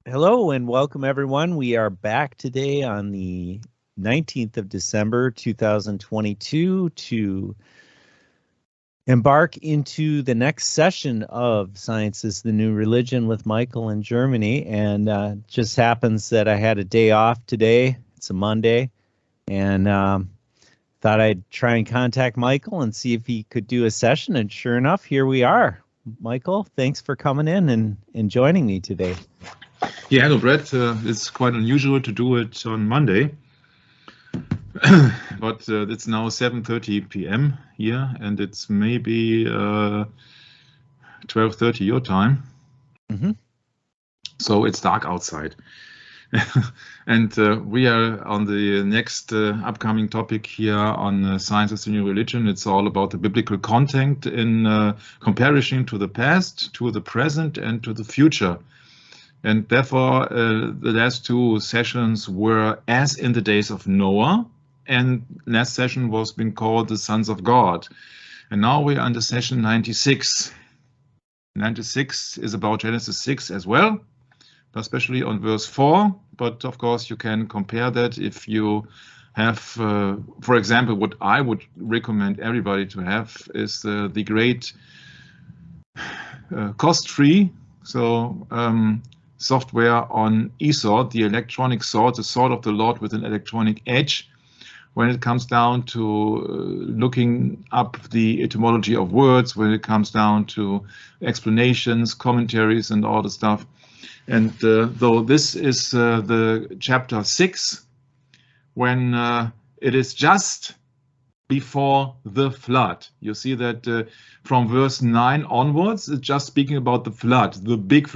Hello and welcome everyone. We are back today on the 19th of December 2022 to embark into the next session of Science is the New Religion with Michael in Germany. And just happens that I had a day off today. It's a Monday, and thought I'd try and contact Michael and see if he could do a session. And sure enough, here we are. Michael, thanks for coming in and joining me today. Yeah, hello, Brett. It's quite unusual to do it on Monday, but it's now 7:30 p.m. here, and it's maybe 12:30 your time. Mm-hmm. So it's dark outside. And we are on the next upcoming topic here on Science as the New Religion. It's all about the biblical content in comparison to the past, to the present, and to the future. And therefore, the last two sessions were as in the days of Noah, and last session was being called the Sons of God. And now we're under session 96. 96 is about Genesis 6 as well, especially on verse 4. But of course, you can compare that if you have, for example, what I would recommend everybody to have is the great cost-free. Software on eSword, the electronic sword, the sword of the Lord with an electronic edge, when it comes down to looking up the etymology of words, when it comes down to explanations, commentaries, and all the stuff. And though this is the chapter 6, when it is just before the flood. You see that from verse 9 onwards, it's just speaking about the flood, the big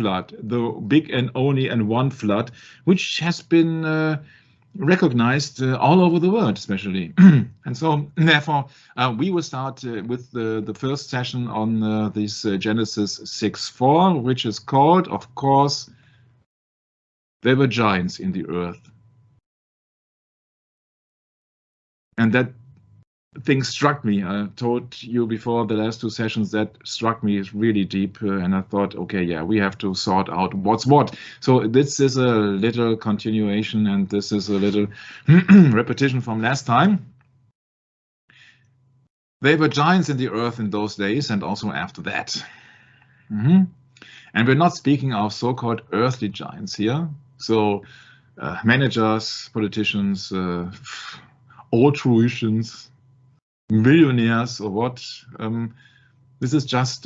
and only and one flood, which has been recognized all over the world, especially. And so, therefore, we will start with the first session on this Genesis 6:4, which is called, of course, there were giants in the earth. And that thing struck me. I told you before the last two sessions that struck me really deep, and I thought, okay, yeah, we have to sort out what's what. So this is a little continuation, and this is a little repetition from last time. There were giants in the earth in those days, and also after that. And we're not speaking of so-called earthly giants here. So managers, politicians, altruists, millionaires or what, this is just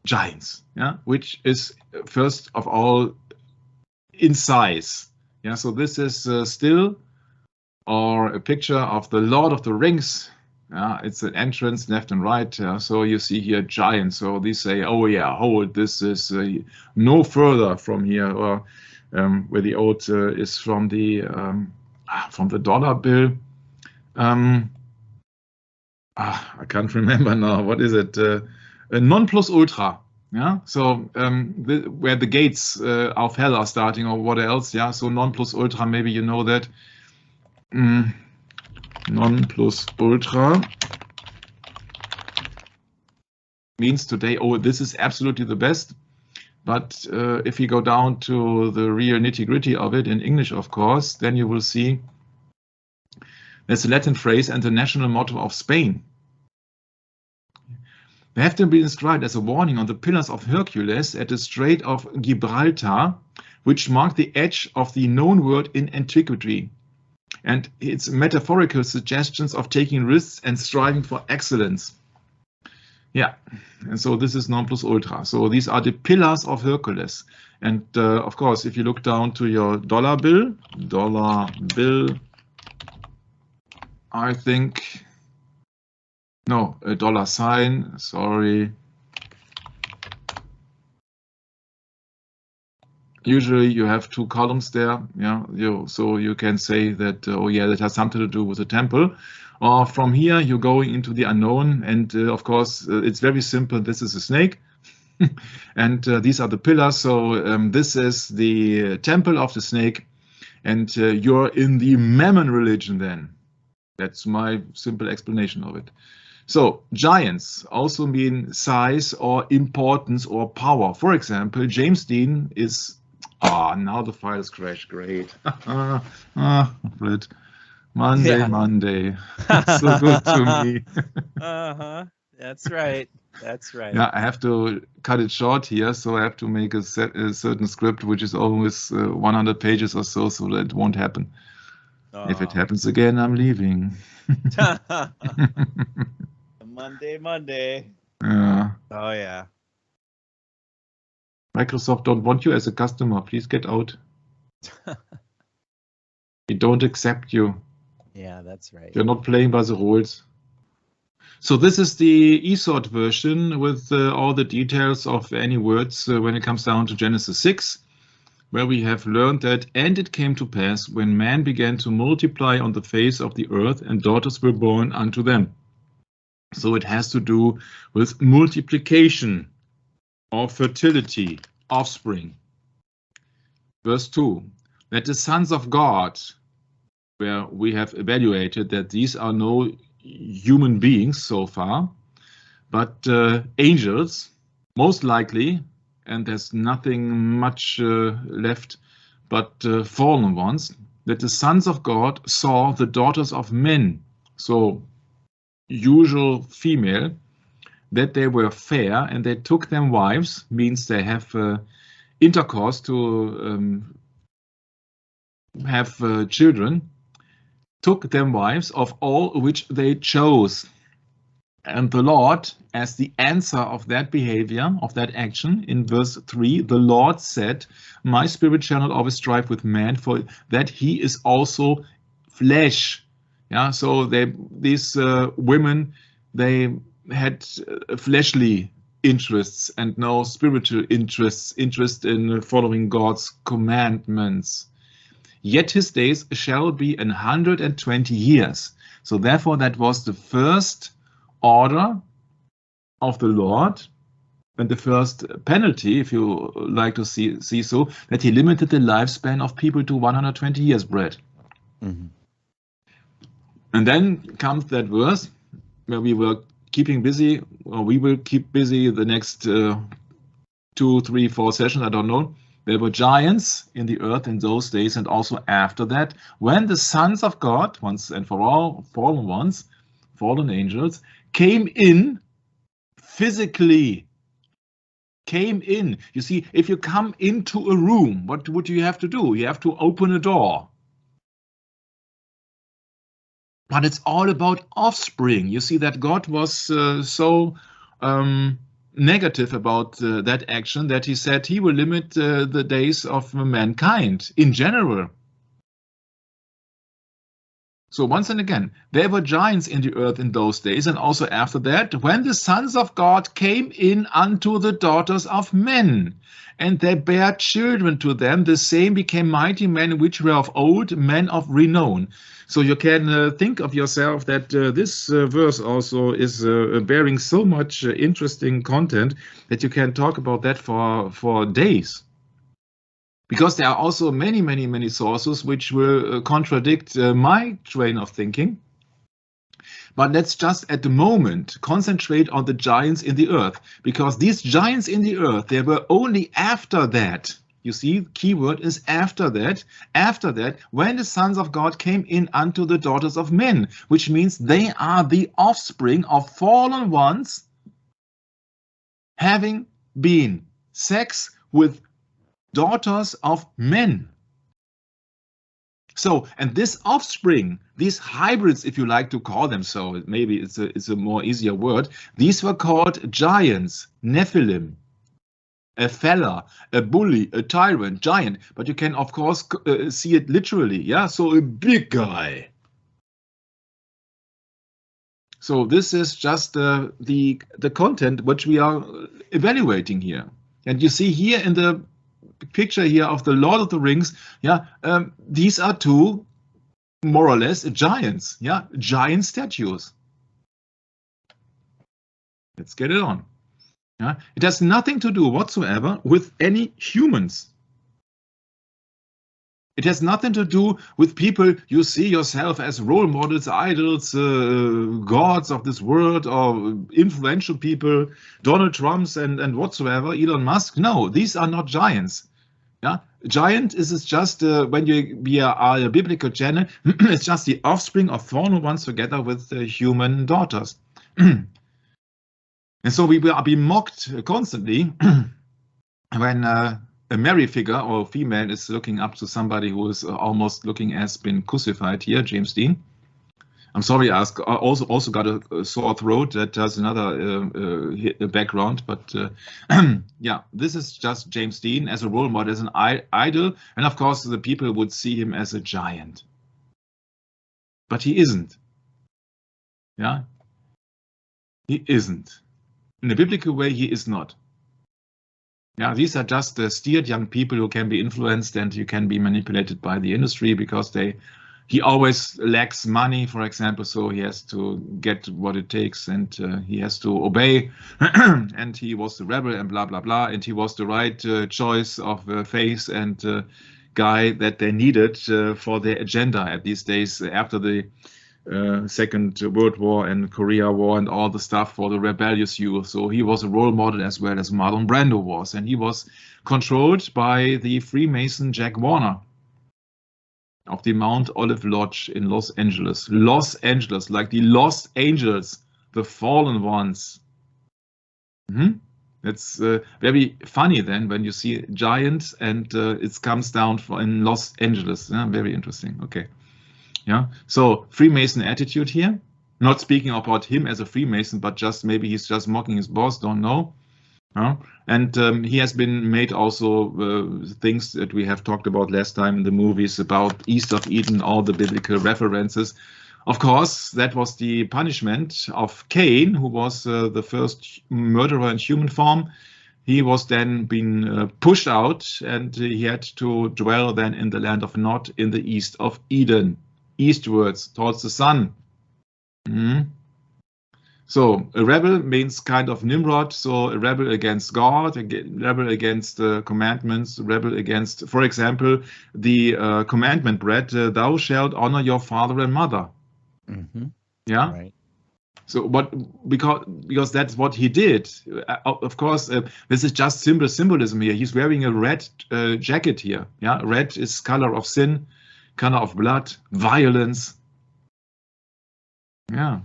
giants, yeah, which is first of all in size. Yeah, so this is still or a picture of the Lord of the Rings. Yeah, it's an entrance left and right. So you see here giants. So they say, oh yeah, hold, this is no further from here, or where the old is from the dollar bill. I can't remember now. What is it? A non plus ultra. Yeah. So where the gates of hell are starting, or what else? Yeah. So non plus ultra. Maybe you know that. Non plus ultra means today, oh, this is absolutely the best. But if you go down to the real nitty-gritty of it in English, of course, then you will see that's a Latin phrase and the national motto of Spain. They have to be inscribed as a warning on the pillars of Hercules at the Strait of Gibraltar, which mark the edge of the known world in antiquity. And it's metaphorical suggestions of taking risks and striving for excellence. Yeah, and so this is non plus ultra. So these are the pillars of Hercules. And of course, if you look down to your dollar bill, I think, no, a dollar sign, sorry. Usually you have two columns there, yeah. So you can say that, oh yeah, that has something to do with the temple. Or from here, you're going into the unknown. And of course, it's very simple. This is a snake. And these are the pillars. So this is the temple of the snake. And you're in the Mammon religion then. That's my simple explanation of it. So giants also mean size or importance or power. For example, James Dean is Ah, now the files crash. Great. Fred. Monday, Yeah. Monday. So good to me. That's right. That's right. Yeah, I have to cut it short here, so I have to make a certain script which is always 100 pages or so that it won't happen. If it happens again, I'm leaving. Monday. Yeah. Oh, yeah. Microsoft don't want you as a customer. Please get out. We don't accept you. Yeah, that's right. You're not playing by the rules. So this is the eSword version with all the details of any words when it comes down to Genesis 6, where we have learned that, and it came to pass when man began to multiply on the face of the earth, and daughters were born unto them. So it has to do with multiplication or fertility, offspring. Verse 2, that the sons of God, where we have evaluated that these are no human beings so far, but angels, most likely, and there's nothing much left but fallen ones, that the sons of God saw the daughters of men, so usual female, that they were fair, and they took them wives, means they have intercourse to have children, took them wives of all which they chose. And the Lord, as the answer of that behavior, of that action, in verse 3, the Lord said, my spirit shall not always strive with man, for that he is also flesh. Yeah, so these women, they had fleshly interests and no spiritual interest in following God's commandments. Yet his days shall be 120 years. So therefore, that was the first order of the Lord, and the first penalty, if you like to see so, that he limited the lifespan of people to 120 years, Brett. Mm-hmm. And then comes that verse where we were keeping busy, or we will keep busy the next 2, 3, 4 sessions, I don't know. There were giants in the earth in those days, and also after that, when the sons of God, once and for all, fallen ones, fallen angels, came in physically. Came in. You see, if you come into a room, what would you have to do? You have to open a door. But it's all about offspring. You see that God was so negative about that action that he said he will limit the days of mankind in general. So once and again, there were giants in the earth in those days, and also after that, when the sons of God came in unto the daughters of men, and they bare children to them, the same became mighty men which were of old, men of renown. So you can think of yourself that this verse also is bearing so much interesting content that you can talk about that for days. Because there are also many sources which will contradict my train of thinking. But let's just at the moment concentrate on the giants in the earth, because these giants in the earth, they were only after that. You see, keyword is after that, when the sons of God came in unto the daughters of men, which means they are the offspring of fallen ones having been sex with daughters of men. So, and this offspring, these hybrids, if you like to call them so, maybe it's a more easier word, these were called giants, Nephilim, a fella, a bully, a tyrant, giant, but you can of course see it literally, yeah, so a big guy. So this is just the content which we are evaluating here. And you see here in the picture here of the Lord of the Rings, yeah, these are two more or less giants, yeah, giant statues. Let's get it on. Yeah, it has nothing to do whatsoever with any humans. It has nothing to do with people you see yourself as role models, idols, gods of this world, or influential people, Donald Trumps and whatsoever, Elon Musk. No, these are not giants. Yeah, giant is just when we are a biblical channel, it's just the offspring of fallen ones together with human daughters. And so we will be mocked constantly when a Mary figure or female is looking up to somebody who is almost looking as been crucified here, James Dean. I'm sorry, I also got a sore throat. That has another background, but yeah, this is just James Dean as a role model, as an idol, and of course the people would see him as a giant, but he isn't. Yeah, he isn't. In the biblical way, he is not. Yeah, these are just steered young people who can be influenced and you can be manipulated by the industry because he always lacks money, for example, so he has to get what it takes and he has to obey. And he was the rebel and blah, blah, blah. And he was the right choice of faith and guy that they needed for their agenda at these days after the Second World War and Korea War and all the stuff for the rebellious youth. So he was a role model as well as Marlon Brando was. And he was controlled by the Freemason Jack Warner of the Mount Olive Lodge in Los Angeles. Los Angeles, like the Lost Angels, the fallen ones. That's very funny then when you see giants and it comes down in Los Angeles. Yeah, very interesting. Okay. Yeah. So Freemason attitude here. Not speaking about him as a Freemason, but just maybe he's just mocking his boss. Don't know. And he has been made also things that we have talked about last time in the movies about East of Eden, all the biblical references. Of course, that was the punishment of Cain, who was the first murderer in human form. He was then being pushed out and he had to dwell then in the land of Nod in the east of Eden, eastwards towards the sun. So a rebel means kind of Nimrod, so a rebel against God, a rebel against the commandments, a rebel against, for example, the commandment, Brett, thou shalt honor your father and mother. Yeah. Right. So what, because that's what he did. Of course, this is just symbolism here. He's wearing a red jacket here. Yeah, red is color of sin, color of blood, violence. Yeah.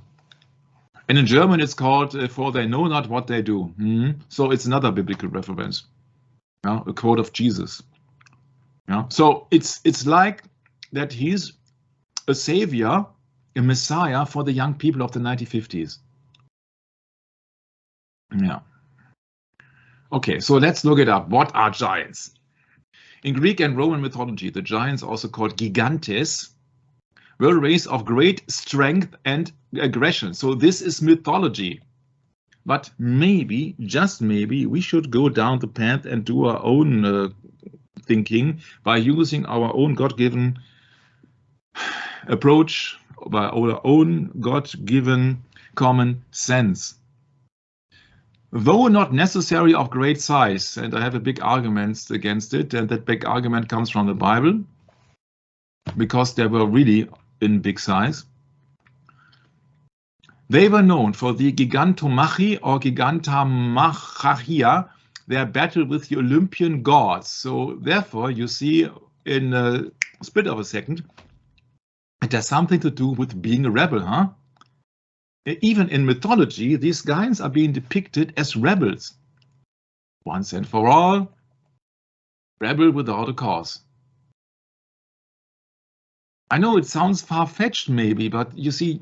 And in German, it's called "For they know not what they do." So it's another biblical reference, yeah? A quote of Jesus. Yeah? So it's like that he's a savior, a messiah for the young people of the 1950s. Yeah. Okay, so let's look it up. What are giants? In Greek and Roman mythology, the giants, also called gigantes, were a race of great strength and aggression. So this is mythology. But maybe, just maybe, we should go down the path and do our own thinking by using our own God-given approach, by our own God-given common sense. Though not necessarily of great size, and I have a big argument against it, and that big argument comes from the Bible, because they were really in big size. They were known for the gigantomachy or gigantamachia, their battle with the Olympian gods. So therefore, you see in a split of a second, it has something to do with being a rebel, huh? Even in mythology, these guys are being depicted as rebels. Once and for all, rebel without a cause. I know it sounds far-fetched maybe, but you see,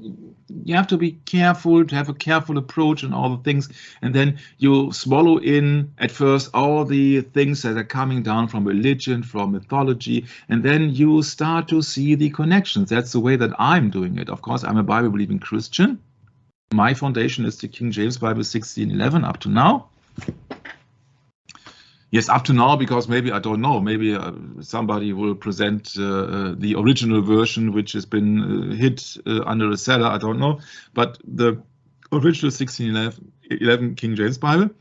you have to be careful, to have a careful approach on all the things, and then you swallow in at first all the things that are coming down from religion, from mythology, and then you start to see the connections. That's the way that I'm doing it. Of course, I'm a Bible-believing Christian. My foundation is the King James Bible 1611 up to now. Yes, up to now, because maybe, I don't know, maybe somebody will present the original version, which has been hid under a cellar, I don't know. But the original 1611 King James Bible.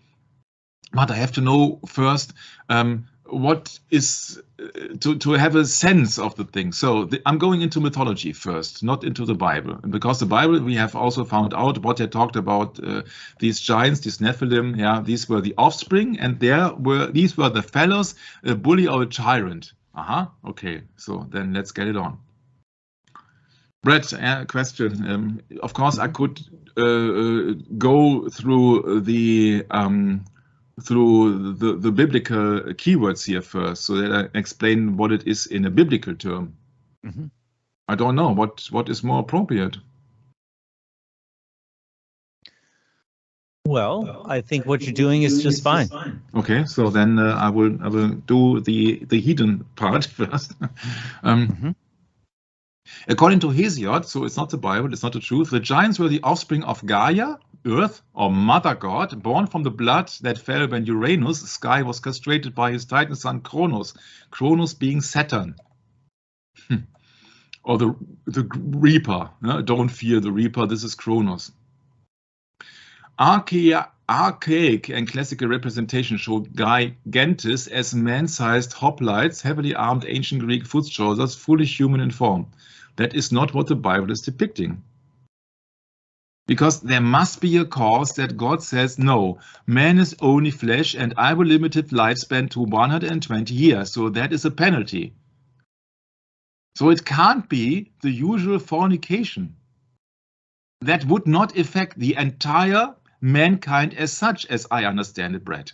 But I have to know first what is to have a sense of the thing. So I'm going into mythology first, not into the Bible, because the Bible we have also found out what they talked about these giants, these Nephilim. Yeah, these were the offspring, and these were the fellows, a bully or a tyrant. Okay, so then let's get it on. Brett, question. Of course, I could go through the biblical keywords here first, so that I explain what it is in a biblical term. Mm-hmm. I don't know what is more appropriate. Well, I think what you're doing is just fine. Okay, so then I will do the heathen part first. According to Hesiod, so it's not the Bible, it's not the truth, the giants were the offspring of Gaia, Earth, or Mother God, born from the blood that fell when Uranus, sky, was castrated by his Titan son Kronos, Kronos being Saturn. Or the Reaper. Don't fear the Reaper, this is Kronos. Archaic and classical representation showed gigantes as man-sized hoplites, heavily armed ancient Greek foot soldiers, fully human in form. That is not what the Bible is depicting. Because there must be a cause that God says, no, man is only flesh and I will limit his lifespan to 120 years. So that is a penalty. So it can't be the usual fornication. That would not affect the entire mankind as such, as I understand it, Brett.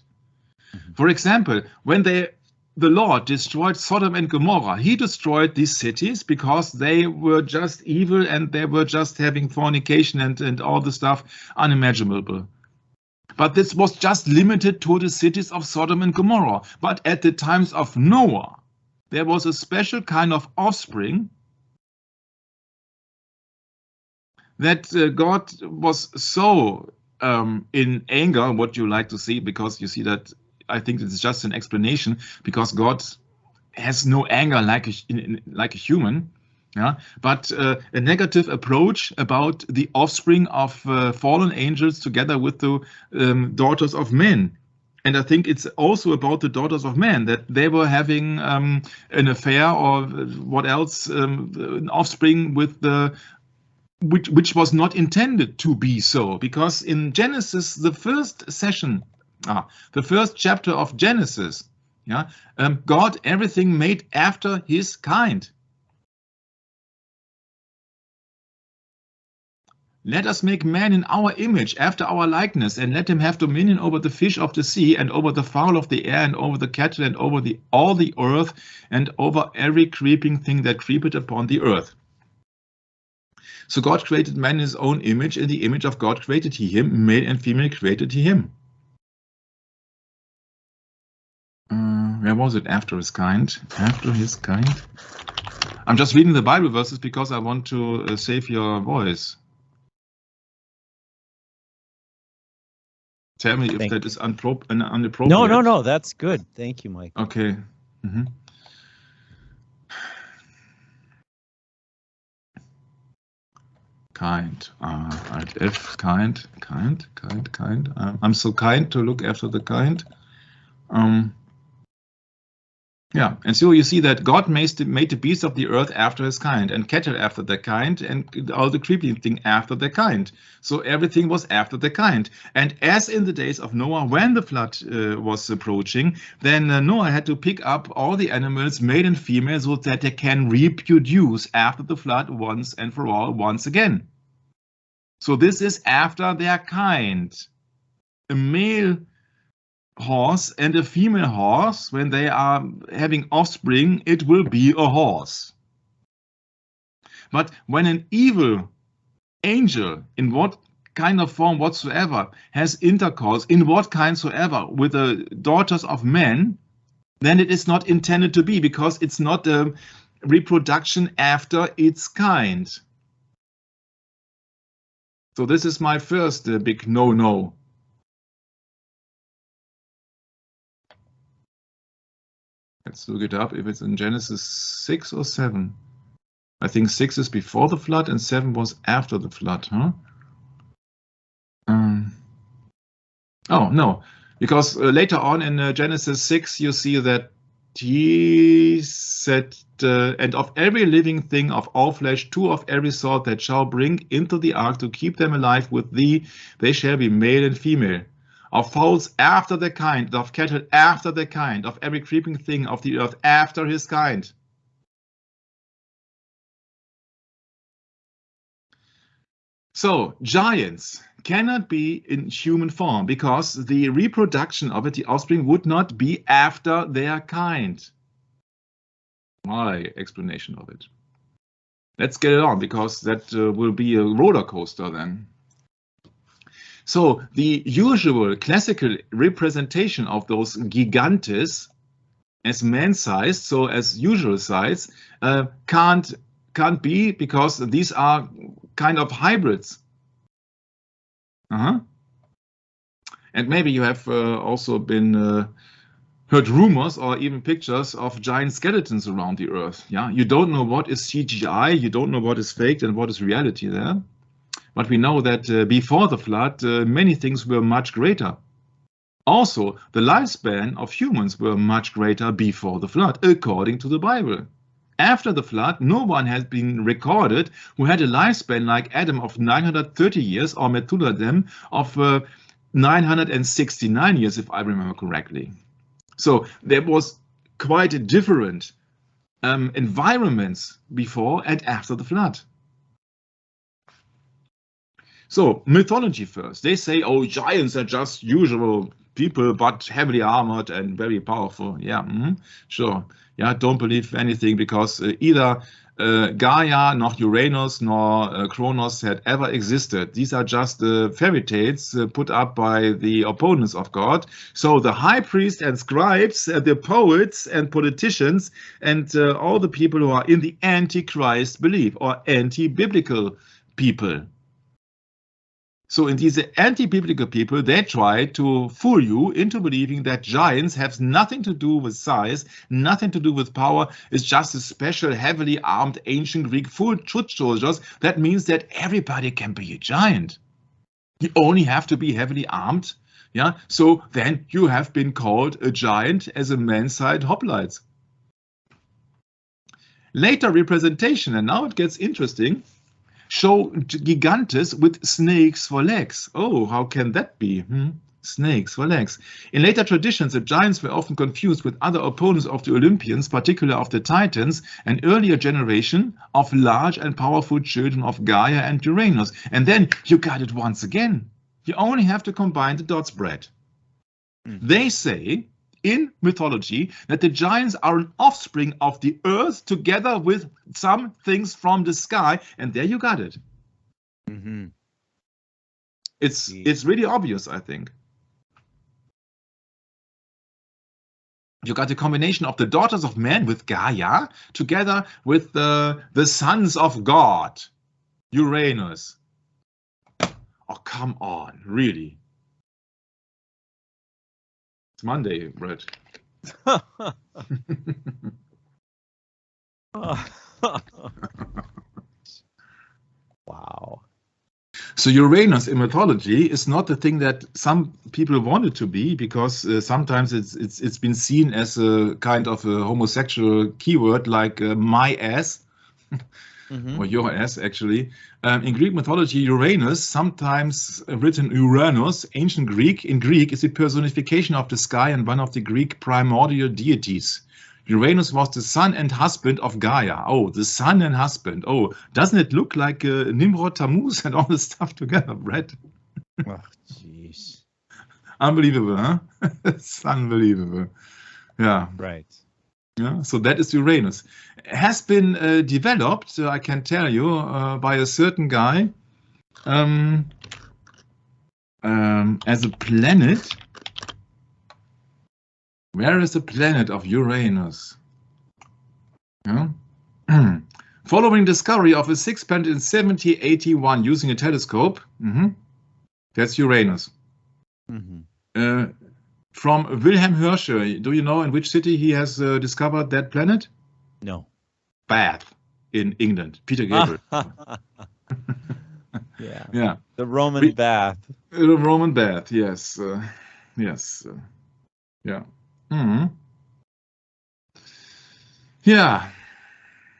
For example, when the Lord destroyed Sodom and Gomorrah, he destroyed these cities because they were just evil and they were just having fornication and all the stuff unimaginable. But this was just limited to the cities of Sodom and Gomorrah. But at the times of Noah, there was a special kind of offspring that God was so in anger, what you like to see, because you see that I think it's just an explanation, because God has no anger like a human, yeah. But a negative approach about the offspring of fallen angels together with the daughters of men. And I think it's also about the daughters of men, that they were having an affair or what else, an offspring with the which was not intended to be so, because in Genesis, the first chapter of Genesis, yeah, God everything made after his kind. Let us make man in our image, after our likeness, and let him have dominion over the fish of the sea, and over the fowl of the air, and over the cattle, and over all the earth, and over every creeping thing that creepeth upon the earth. So God created man in his own image, in the image of God created he him, male and female created he him. Where was it? After his kind. After his kind. I'm just reading the Bible verses because I want to save your voice. Tell me if that is inappropriate. No, that's good. Thank you, Mike. Okay. Kind. Alt F. Kind. I'm so kind to look after the kind. Yeah, and so you see that God made the beasts of the earth after his kind, and cattle after their kind, and all the creeping thing after their kind. So everything was after their kind. And as in the days of Noah, when the flood was approaching, then Noah had to pick up all the animals, male and female, so that they can reproduce after the flood once and for all, once again. So this is after their kind. A male horse and a female horse, when they are having offspring, it will be a horse. But when an evil angel, in what kind of form whatsoever, has intercourse, in what kind soever, with the daughters of men, then it is not intended to be, because it's not a reproduction after its kind. So this is my first big no-no. Let's look it up if it's in Genesis 6 or 7. I think 6 is before the flood and 7 was after the flood, huh? Oh, no, because later on in Genesis 6, you see that he said, and of every living thing of all flesh, 2 of every sort that shall bring into the ark to keep them alive with thee, they shall be male and female. Of fowls after their kind, of cattle after their kind, of every creeping thing of the earth after his kind. So giants cannot be in human form because the reproduction of it, the offspring, would not be after their kind. My explanation of it. Let's get it on, because that will be a roller coaster then. So the usual classical representation of those gigantes as man-sized, so as usual size, can't be, because these are kind of hybrids. And maybe you have also been heard rumors or even pictures of giant skeletons around the earth. Yeah, you don't know what is CGI, you don't know what is faked and what is reality there. But we know that before the flood, many things were much greater. Also, the lifespan of humans were much greater before the flood, according to the Bible. After the flood, no one has been recorded who had a lifespan like Adam of 930 years or Methuselah of 969 years, if I remember correctly. So there was quite a different environments before and after the flood. So mythology first. They say, oh, giants are just usual people, but heavily armored and very powerful. Yeah, sure. Yeah, don't believe anything, because either Gaia, nor Uranus, nor Kronos had ever existed. These are just fairy tales put up by the opponents of God. So the high priest and scribes, the poets and politicians, and all the people who are in the antichrist belief, or anti-biblical people. So in these anti-biblical people, they try to fool you into believing that giants have nothing to do with size, nothing to do with power. It's just a special heavily armed ancient Greek foot soldiers. That means that everybody can be a giant. You only have to be heavily armed. Yeah, so then you have been called a giant as a man-sized hoplites. Later representation, and now it gets interesting, show gigantes with snakes for legs. Oh, how can that be? Snakes for legs. In later traditions, the giants were often confused with other opponents of the Olympians, particularly of the Titans, an earlier generation of large and powerful children of Gaia and Uranus. And then you got it once again. You only have to combine the dots, Brett. They say in mythology that the giants are an offspring of the earth together with some things from the sky, and there you got it. It's really obvious, I think. You got a combination of the daughters of men with Gaia together with the sons of God, Uranus. Oh, come on, really? It's Monday, Brett. Wow. So Uranus in mythology is not the thing that some people want it to be, because sometimes it's been seen as a kind of a homosexual keyword, like my ass. Or your ass, actually. In Greek mythology, Uranus, sometimes written Uranus, ancient Greek, in Greek is a personification of the sky and one of the Greek primordial deities. Uranus was the son and husband of Gaia. Oh, the son and husband. Oh, doesn't it look like Nimrod, Tammuz and all this stuff together, Brett? Oh, jeez. Unbelievable, huh? It's unbelievable. Yeah. Right. Yeah, so that is Uranus. It has been developed, I can tell you, by a certain guy as a planet. Where is the planet of Uranus? Yeah. Following discovery of a sixth planet in 1781 using a telescope, that's Uranus. From Wilhelm Herschel, do you know in which city he has discovered that planet? No. Bath in England. Peter Gabriel. Yeah. Yeah. The Roman bath. The Roman bath, yes. Yes. Yeah. Yeah.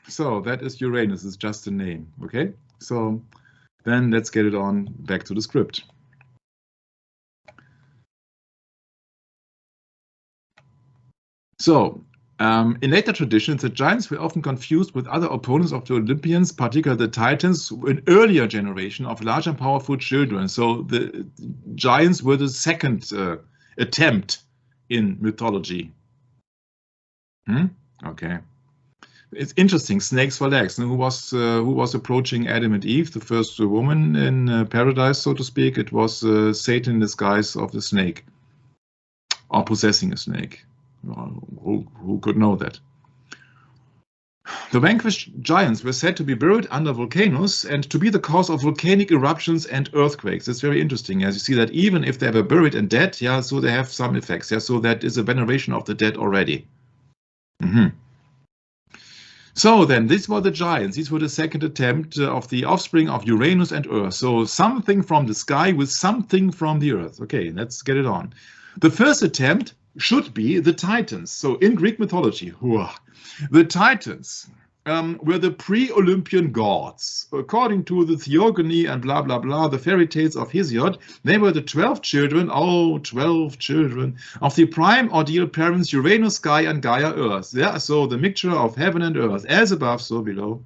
So that is Uranus. It's just a name. Okay. So then let's get it on back to the script. So, in later traditions, the giants were often confused with other opponents of the Olympians, particularly the Titans, an earlier generation of large and powerful children. So the giants were the second attempt in mythology. Okay. It's interesting. Snakes for legs. Who was approaching Adam and Eve, the first woman in paradise, so to speak? It was Satan in disguise of the snake, or possessing a snake. Who could know that? The vanquished giants were said to be buried under volcanoes and to be the cause of volcanic eruptions and earthquakes. It's very interesting, as you see that even if they were buried and dead, yeah, so they have some effects. Yeah, so that is a veneration of the dead already. So then, these were the giants. These were the second attempt of the offspring of Uranus and Earth. So something from the sky with something from the earth. Okay, let's get it on. The first attempt should be the Titans. So in Greek mythology, the Titans were the pre-Olympian gods. According to the theogony and blah, blah, blah, the fairy tales of Hesiod, they were the 12 children, 12 children, of the primordial parents Uranus, Sky, and Gaia, Earth. Yeah, so the mixture of heaven and earth, as above, so below,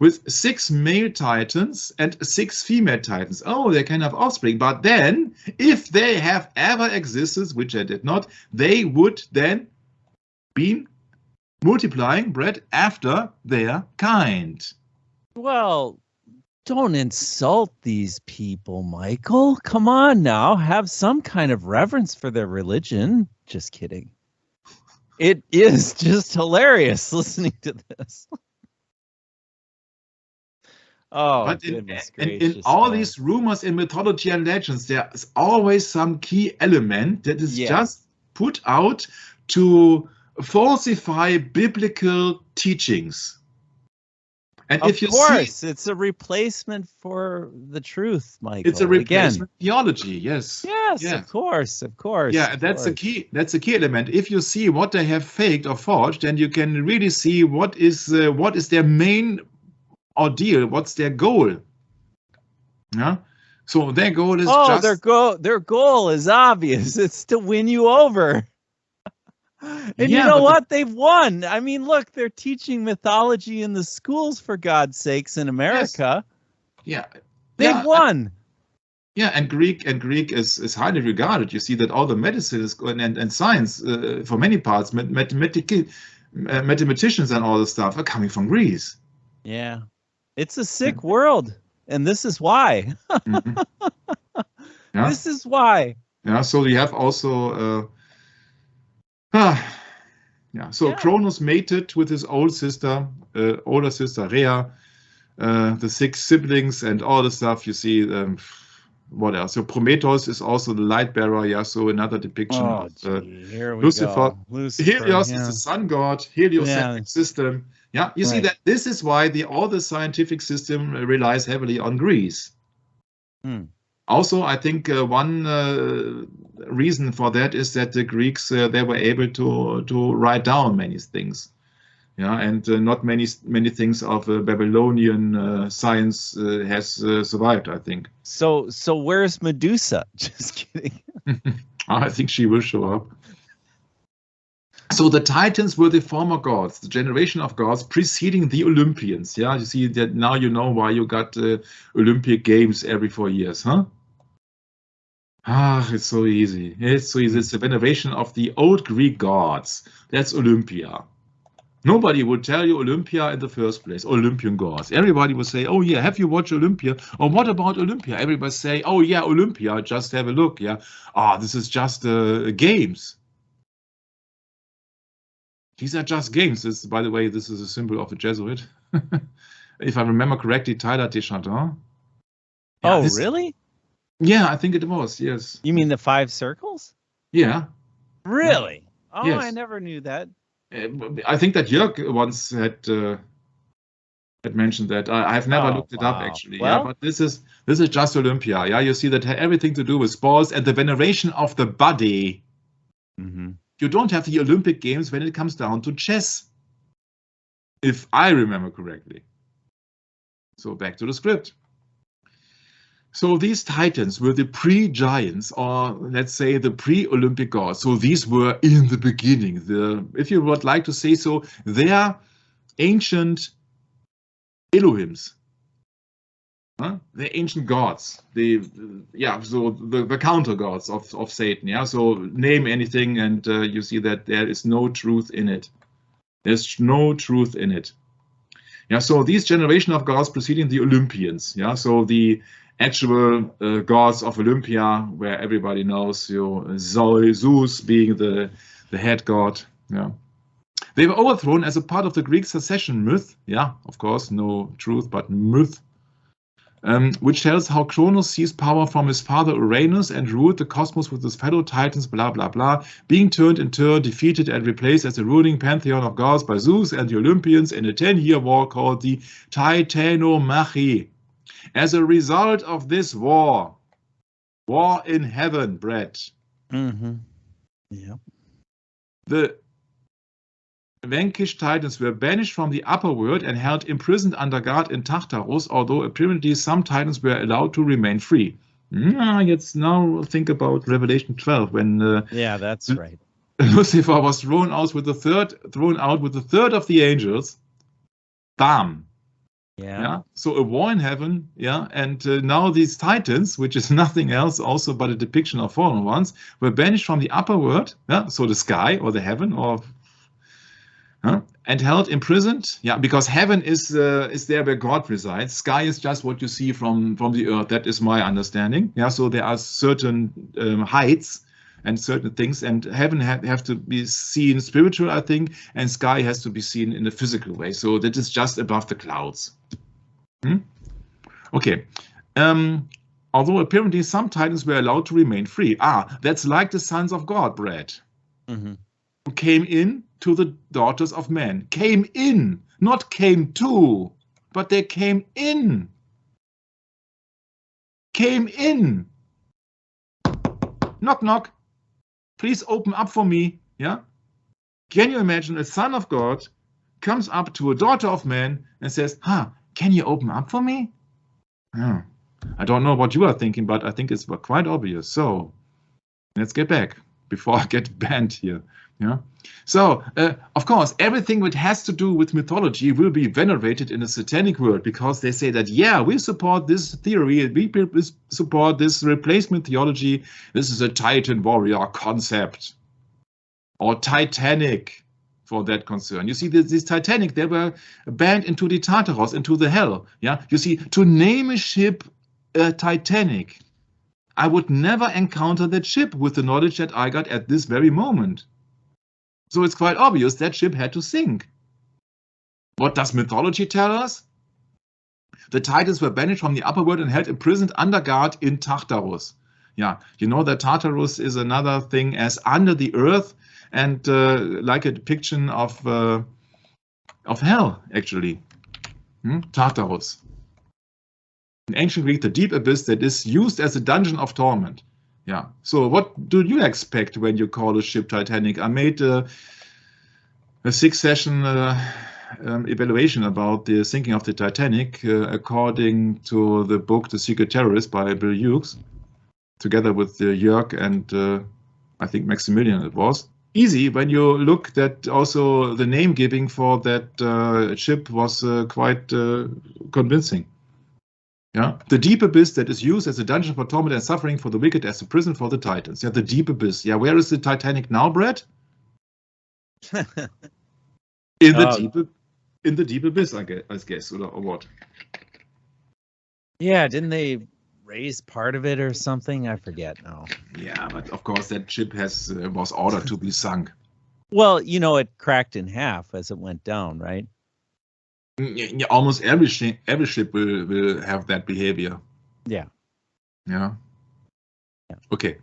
with 6 male titans and 6 female titans. Oh, they can have offspring, but then, if they have ever existed, which they did not, they would then be multiplying, bred after their kind. Well, don't insult these people, Michael. Come on now, have some kind of reverence for their religion. Just kidding. It is just hilarious listening to this. Oh, but goodness in all these rumors in mythology and legends, there is always some key element that is just put out to falsify biblical teachings. And of course, it's a replacement for the truth, Michael. It's a replacement theology, yes. Yes, of course. Yeah, that's the key. That's the key element. If you see what they have faked or forged, then you can really see what is their main ordeal, what's their goal. Yeah. So their goal is their goal is obvious. It's to win you over. And you know what? They've won. I mean, look, they're teaching mythology in the schools, for God's sakes, in America. Yes. Yeah. They've won. And Greek is highly regarded. You see that all the medicine and science, for many parts, mathematicians and all the stuff are coming from Greece. Yeah. It's a sick world. And this is why. This is why. Yeah. So you have also... Cronus mated with his older sister Rhea, the 6 siblings and all the stuff. You see, what else? So Prometheus is also the light bearer. Yeah, so another depiction of Lucifer. Helios is the sun god. Heliocentric system. Yeah, you see that this is why all the scientific system relies heavily on Greece. Also, I think one reason for that is that the Greeks they were able to write down many things, and not many things of Babylonian science has survived. I think. So where's Medusa? Just kidding. I think she will show up. So the Titans were the former gods, the generation of gods preceding the Olympians. Yeah, you see that now you know why you got Olympic Games every 4 years, huh? It's so easy. It's so easy. It's the veneration of the old Greek gods. That's Olympia. Nobody would tell you Olympia in the first place, Olympian gods. Everybody would say, oh yeah, have you watched Olympia? Or what about Olympia? Everybody say, oh yeah, Olympia, just have a look. Yeah. This is just games. These are just games. By the way, this is a symbol of a Jesuit. If I remember correctly, Tyler Deschardins. Really? Yeah, I think it was, yes. You mean the 5 circles? Yeah. Really? Oh, yes. I never knew that. I think that Jörg once had mentioned that. I've never looked it up, actually. Well, yeah, but this is just Olympia. Yeah, you see that had everything to do with sports and the veneration of the body. You don't have the Olympic Games when it comes down to chess. if I remember correctly. So back to the script. So these titans were the pre-giants, or let's say the pre-Olympic gods. So these were in the beginning. If you would like to say so, they are ancient Elohims. The ancient gods, so the counter gods of Satan. Yeah, so name anything, and you see that there is no truth in it. There's no truth in it. Yeah, so these generation of gods preceding the Olympians. Yeah, so the actual gods of Olympia, where everybody knows, Zeus being the head god. Yeah, they were overthrown as a part of the Greek succession myth. Yeah, of course, no truth, but myth. Which tells how Kronos seized power from his father Uranus and ruled the cosmos with his fellow titans, blah, blah, blah, being turned in turn, defeated and replaced as the ruling pantheon of gods by Zeus and the Olympians in a 10-year war called the Titanomachy. As a result of this war in heaven, Brett, Yeah. the vanquished titans were banished from the upper world and held imprisoned under guard in Tartarus, although apparently some titans were allowed to remain free. Let's now think about Revelation 12, when yeah, that's right. Lucifer was thrown out with a third of the angels. Bam. Yeah. So a war in heaven. Yeah. And now these titans, which is nothing else also but a depiction of fallen ones, were banished from the upper world. Yeah. So the sky or the heaven or and held imprisoned, because heaven is there where God resides. Sky is just what you see from the earth. That is my understanding. Yeah, so there are certain heights and certain things, and heaven have to be seen spiritual, I think, and sky has to be seen in a physical way. So that is just above the clouds. Okay. Although apparently some titans were allowed to remain free. That's like the sons of God, Brad. Who came in to the daughters of men. Came in, not came to, but they came in. Came in. Knock, knock. Please open up for me. Yeah? Can you imagine a son of God comes up to a daughter of man and says, can you open up for me? I don't know what you are thinking, but I think it's quite obvious. So let's get back before I get banned here. Yeah. So, of course, everything that has to do with mythology will be venerated in the satanic world, because they say that, we support this theory, we support this replacement theology. This is a Titan warrior concept, or Titanic for that concern. You see, this Titanic, they were banned into the Tartarus, into the hell. Yeah. You see, to name a ship Titanic, I would never encounter that ship with the knowledge that I got at this very moment. So it's quite obvious that ship had to sink. What does mythology tell us? The Titans were banished from the upper world and held imprisoned under guard in Tartarus. Yeah, you know that Tartarus is another thing as under the earth, and like a depiction of hell, actually. Tartarus. In ancient Greek, the deep abyss that is used as a dungeon of torment. Yeah. So what do you expect when you call a ship Titanic? I made a 6-session evaluation about the sinking of the Titanic according to the book The Secret Terrorist by Bill Hughes, together with Jörg and I think Maximilian it was. Easy when you look that also the name giving for that ship was quite convincing. Yeah, the deep abyss that is used as a dungeon for torment and suffering for the wicked, as a prison for the Titans. Yeah, the deep abyss. Yeah, where is the Titanic now, Brad? In the deep abyss, I guess, or what? Yeah, didn't they raise part of it or something? I forget now. Yeah, but of course that ship was ordered to be sunk. Well, it cracked in half as it went down, right? Yeah, almost every ship will have that behavior. Yeah. Okay.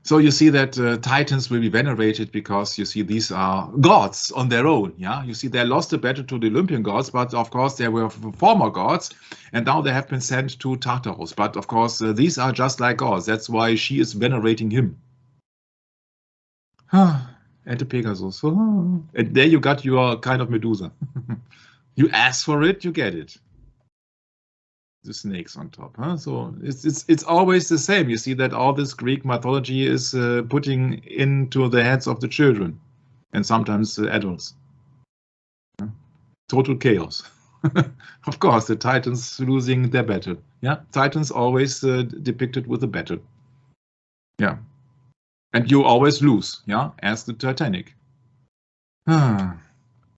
So you see that Titans will be venerated because you see these are gods on their own. Yeah. You see they lost the battle to the Olympian gods, but of course they were former gods, and now they have been sent to Tartarus. But of course these are just like gods. That's why she is venerating him. And the Pegasus. And there you got your kind of Medusa. You ask for it, you get it. The snakes on top, huh? So it's always the same. You see that all this Greek mythology is putting into the heads of the children and sometimes the adults. Total chaos. Of course, the Titans losing their battle. Yeah, Titans always depicted with a battle. Yeah, and you always lose. Yeah, as the Titanic.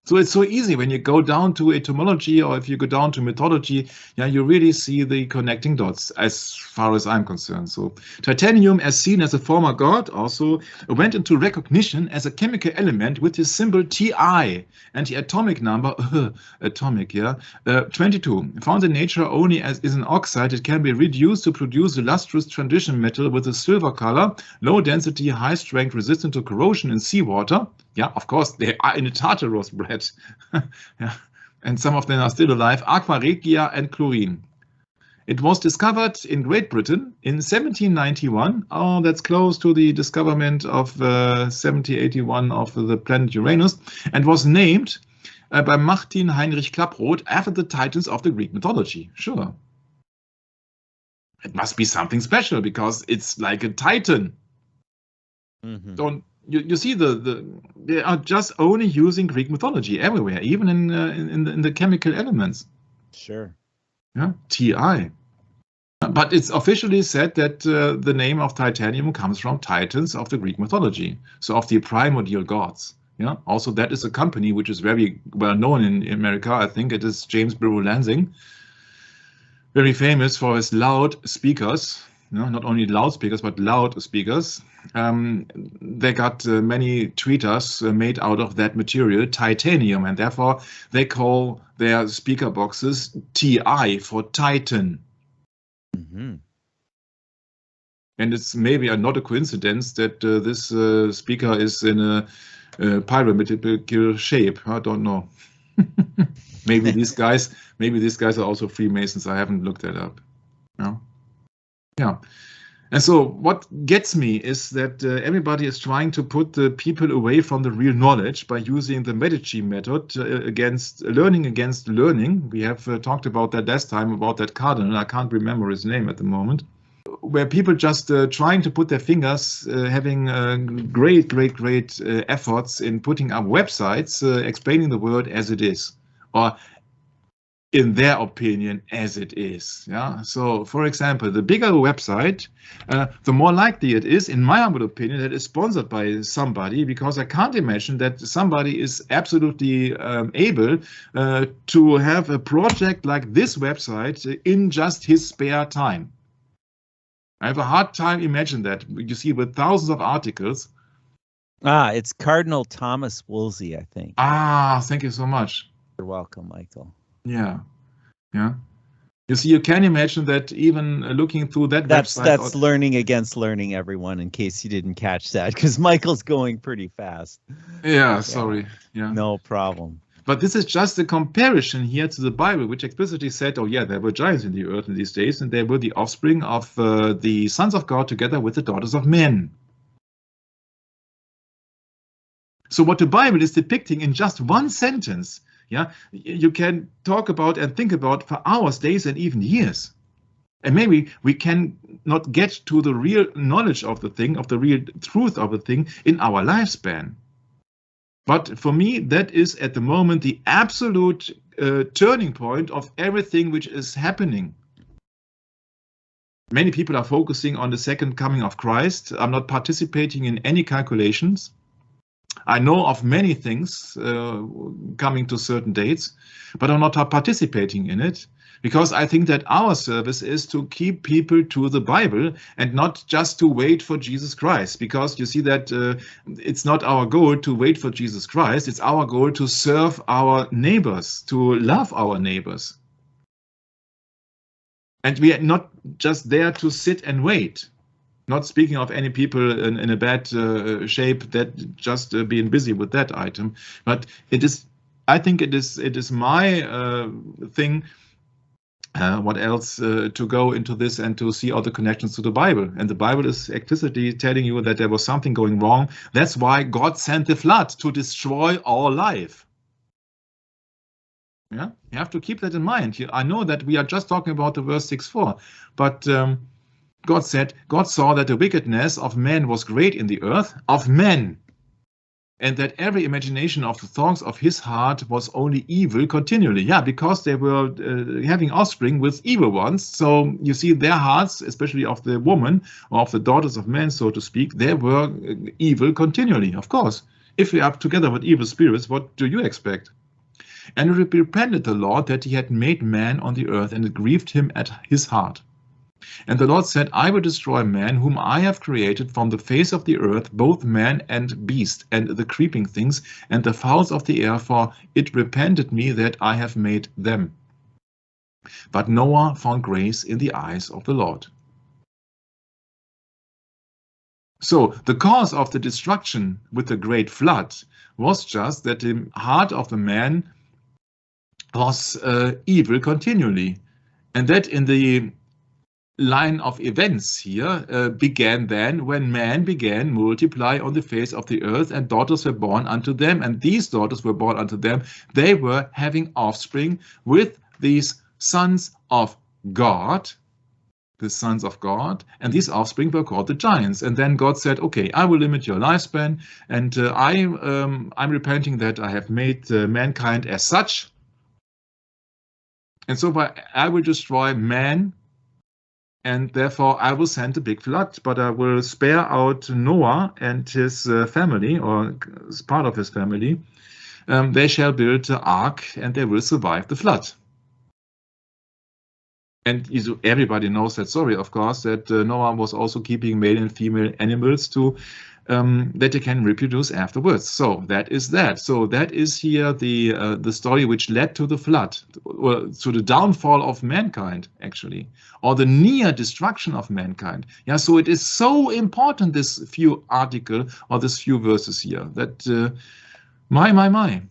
So it's so easy when you go down to etymology, or if you go down to mythology, yeah, you really see the connecting dots as far as I'm concerned. So titanium, as seen as a former god, also went into recognition as a chemical element with his symbol Ti, and the atomic number, atomic, yeah, 22. Found in nature only as is an oxide, it can be reduced to produce a lustrous transition metal with a silver color, low density, high strength, resistant to corrosion in seawater. Yeah, of course, they are in a Tartarus bread. Yeah. And some of them are still alive. Aqua regia and chlorine. It was discovered in Great Britain in 1791. Oh, that's close to the discoverment of 1781 of the planet Uranus, and was named by Martin Heinrich Klaproth after the Titans of the Greek mythology. Sure. It must be something special because it's like a Titan. Don't you see they are just only using Greek mythology everywhere, even in the chemical elements. Sure. Yeah, Ti. But it's officially said that the name of titanium comes from Titans of the Greek mythology, so of the primordial gods. Yeah. Also, that is a company which is very well known in America. I think it is James Brewer Lansing, very famous for his loud speakers. No, not only loudspeakers, but loud speakers. They got many tweeters made out of that material, titanium, and therefore they call their speaker boxes TI for Titan. And it's maybe not a coincidence that this speaker is in a pyramidal shape. I don't know. Maybe these guys are also Freemasons. I haven't looked that up. No. Yeah. And so what gets me is that everybody is trying to put the people away from the real knowledge by using the Medici method against learning. We have talked about that last time, about that cardinal. I can't remember his name at the moment. Where people just trying to put their fingers, having great efforts in putting up websites explaining the world as it is, or in their opinion, as it is. Yeah. So, for example, the bigger the website, the more likely it is, in my humble opinion, that it's sponsored by somebody, because I can't imagine that somebody is absolutely able to have a project like this website in just his spare time. I have a hard time imagining that. You see, with thousands of articles. It's Cardinal Thomas Wolsey, I think. Thank you so much. You're welcome, Michael. Yeah. You see, you can imagine that even looking through that website. That's learning against learning, everyone, in case you didn't catch that, because Michael's going pretty fast. Yeah, sorry. Yeah. No problem. But this is just a comparison here to the Bible, which explicitly said, oh yeah, there were giants in the earth in these days, and they were the offspring of the sons of God together with the daughters of men. So what the Bible is depicting in just one sentence, yeah, you can talk about and think about for hours, days, and even years. And maybe we can not get to the real knowledge of the thing, of the real truth of the thing in our lifespan. But for me, that is at the moment the absolute turning point of everything which is happening. Many people are focusing on the second coming of Christ. I'm not participating in any calculations. I know of many things coming to certain dates, but I'm not participating in it, because I think that our service is to keep people to the Bible and not just to wait for Jesus Christ. Because you see that it's not our goal to wait for Jesus Christ. It's our goal to serve our neighbors, to love our neighbors. And we are not just there to sit and wait. Not speaking of any people in a bad shape that just being busy with that item, but it is. I think it is my thing. What else to go into this and to see all the connections to the Bible? And the Bible is explicitly telling you that there was something going wrong. That's why God sent the flood, to destroy all life. Yeah, you have to keep that in mind. I know that we are just talking about the verse 6:4, but God said, God saw that the wickedness of men was great in the earth, of men, and that every imagination of the thoughts of his heart was only evil continually. Yeah, because they were having offspring with evil ones. So you see their hearts, especially of the woman or of the daughters of men, so to speak, they were evil continually, of course. If we are together with evil spirits, what do you expect? And it repented the Lord that he had made man on the earth, and it grieved him at his heart. And the Lord said, I will destroy man whom I have created from the face of the earth, both man and beast, and the creeping things, and the fowls of the air, for it repented me that I have made them. But Noah found grace in the eyes of the Lord. So the cause of the destruction with the great flood was just that the heart of the man was evil continually, and that in the line of events here began then when man began multiply on the face of the earth, and daughters were born unto them, and these daughters were born unto them. They were having offspring with these sons of God, the sons of God, and these offspring were called the giants. And then God said, okay, I will limit your lifespan, and I'm repenting that I have made mankind as such, and so I will destroy man, and therefore I will send a big flood, but I will spare out Noah and his family, or part of his family. They shall build an ark, and they will survive the flood. And everybody knows that story, of course, that Noah was also keeping male and female animals to that they can reproduce afterwards. So that is that. So that is here the story which led to the flood, or to the downfall of mankind, actually, or the near destruction of mankind. Yeah. So it is so important, this few article or this few verses here, that my.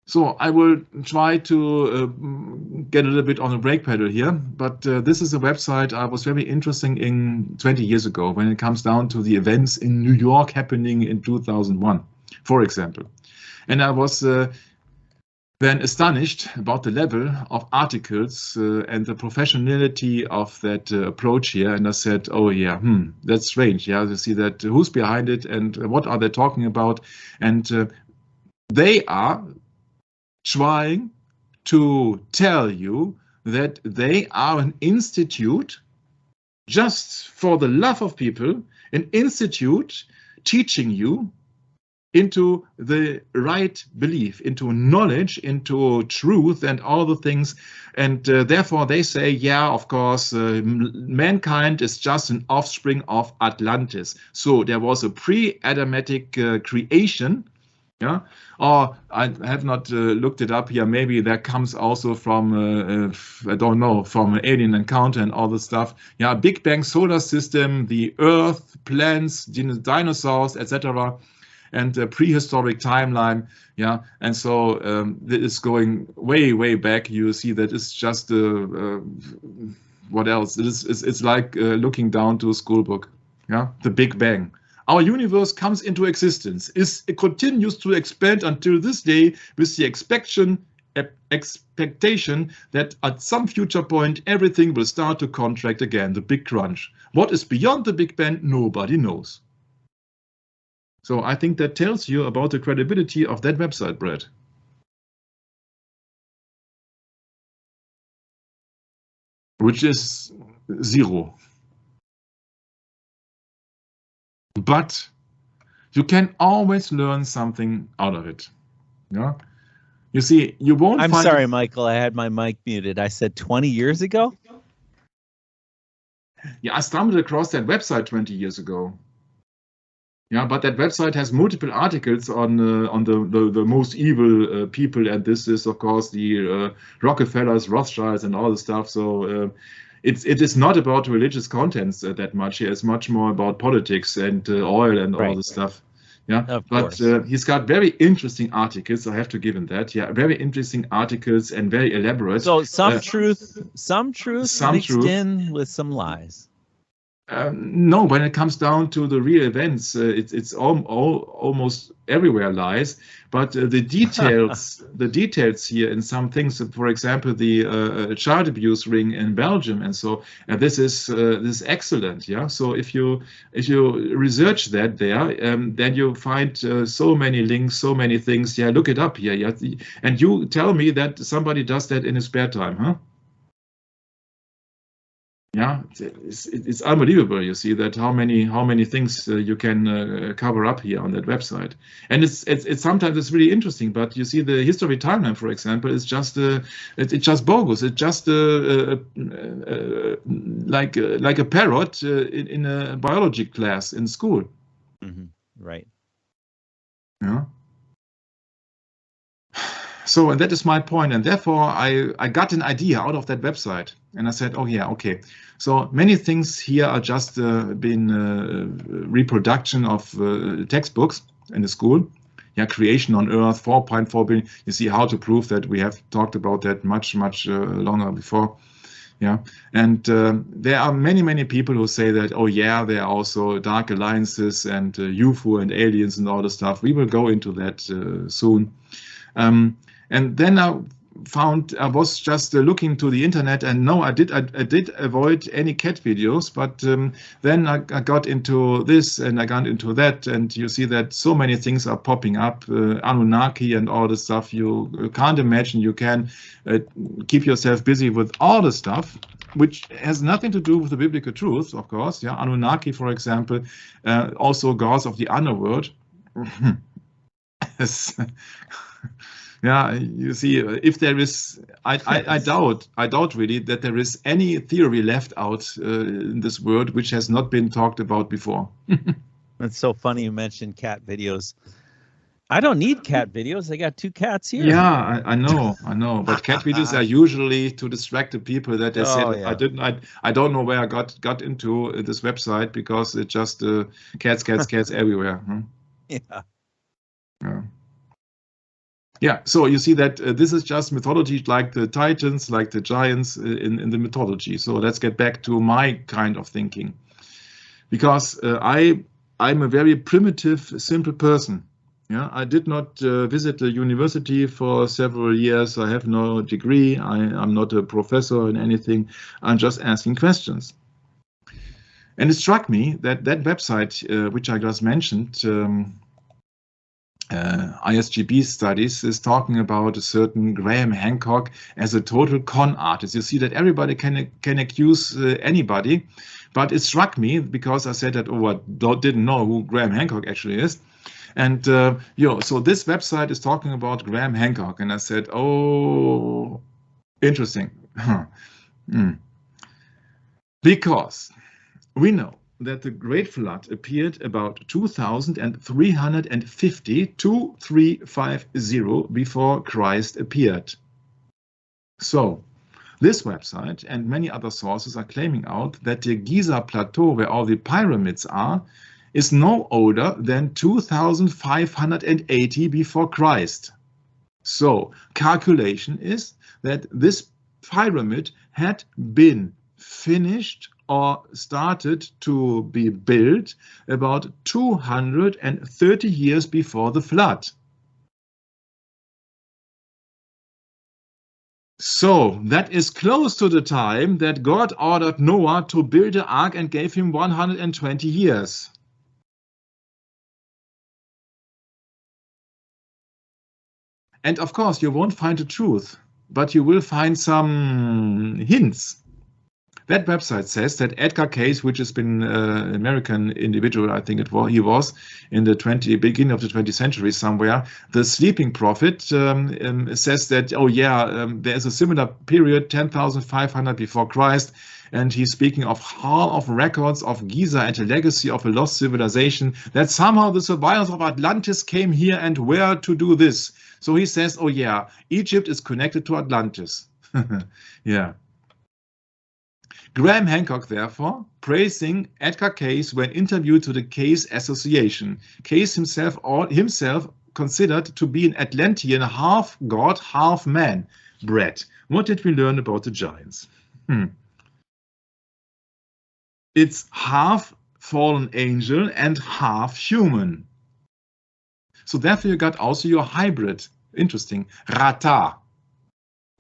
So I will try to get a little bit on the brake pedal here, but this is a website I was very interested in 20 years ago when it comes down to the events in New York happening in 2001, for example. And I was then astonished about the level of articles and the professionality of that approach here. And I said, oh yeah, that's strange. Yeah, you see that who's behind it and what are they talking about? And they are trying to tell you that they are an institute just for the love of people, an institute teaching you into the right belief, into knowledge, into truth and all the things. And therefore they say, yeah, of course, mankind is just an offspring of Atlantis. So there was a pre-Adamic creation. Yeah, or I have not looked it up here. Maybe that comes also from, I don't know, from alien encounter and all the stuff. Yeah, Big Bang solar system, the Earth, plants, dinosaurs, etc., and prehistoric timeline. Yeah, and so this is going way back. You see that it's just what else? It's like looking down to a school book. Yeah, the Big Bang. Our universe comes into existence, it continues to expand until this day with the expectation that at some future point everything will start to contract again, the big crunch. What is beyond the Big Bang, nobody knows. So I think that tells you about the credibility of that website, Brad. Which is zero. But you can always learn something out of it. Yeah. You see, you won't I'm find. sorry, Michael, I had my mic muted. I said 20 years ago? Yeah, I stumbled across that website 20 years ago. Yeah, but that website has multiple articles on the most evil people, and this is, of course, the Rockefellers, Rothschilds, and all the stuff. So it is not about religious contents that much. It's much more about politics and oil and all the stuff. Yeah, but he's got very interesting articles. I have to give him that. Yeah, very interesting articles and very elaborate. So some truth mixed in with some lies. No, when it comes down to the real events, it's almost everywhere lies. But the details here in some things, for example, the child abuse ring in Belgium, and so this is excellent. Yeah. So if you research that there, then you find so many links, so many things. Yeah, look it up here. Yeah, and you tell me that somebody does that in his spare time, huh? Yeah, it's unbelievable. You see that how many things you can cover up here on that website, and it's sometimes it's really interesting. But you see the history timeline, for example, is just it's just bogus. It's just like a parrot in a biology class in school. Mm-hmm. Right. Yeah. So, and that is my point, and therefore I got an idea out of that website, and I said, oh yeah, okay. So many things here are just been reproduction of textbooks in the school. Yeah, creation on Earth, 4.4 billion. You see how to prove that. We have talked about that much longer before. Yeah, and there are many people who say that, oh yeah, there are also dark alliances and UFO and aliens and all the stuff. We will go into that soon. And then I was just looking to the internet, and no, I did avoid any cat videos, but then I got into this and I got into that, and you see that so many things are popping up, Anunnaki and all the stuff. You can't imagine. You can keep yourself busy with all the stuff, which has nothing to do with the biblical truth, of course. Yeah, Anunnaki, for example, also gods of the underworld. Yeah, you see, if there is, I doubt really that there is any theory left out in this world which has not been talked about before. That's so funny you mentioned cat videos. I don't need cat videos. I got 2 cats here. Yeah, I know. But cat videos are usually to distract the people that they said, yeah. I don't know where I got into this website because it's just cats everywhere. Huh? Yeah. Yeah. Yeah, so you see that this is just mythology, like the Titans, like the giants in the mythology. So let's get back to my kind of thinking, because I'm a very primitive, simple person. Yeah, I did not visit the university for several years. I have no degree. I'm not a professor in anything. I'm just asking questions. And it struck me that that website, which I just mentioned, ISGB studies, is talking about a certain Graham Hancock as a total con artist. You see that everybody can accuse anybody, but it struck me because I said that, I didn't know who Graham Hancock actually is. And so this website is talking about Graham Hancock, and I said, oh, interesting. Because we know that the Great Flood appeared about 2350 before Christ appeared. So this website and many other sources are claiming out that the Giza Plateau, where all the pyramids are, is no older than 2580 before Christ. So calculation is that this pyramid had been finished or started to be built about 230 years before the flood. So that is close to the time that God ordered Noah to build the ark and gave him 120 years. And of course, you won't find the truth, but you will find some hints. That website says that Edgar Cayce, which has been an American individual, I think he was in the beginning of the 20th century somewhere, the sleeping prophet says that, oh yeah, there's a similar period, 10,500 before Christ, and he's speaking of Hall of Records of Giza and a legacy of a lost civilization, that somehow the survivors of Atlantis came here and were to do this. So he says, oh yeah, Egypt is connected to Atlantis. Yeah. Graham Hancock, therefore, praising Edgar Cayce when interviewed to the Cayce Association. Cayce himself considered to be an Atlantean, half god, half man. Brett, what did we learn about the giants? it's half fallen angel and half human. So therefore you got also your hybrid. Interesting. Rata.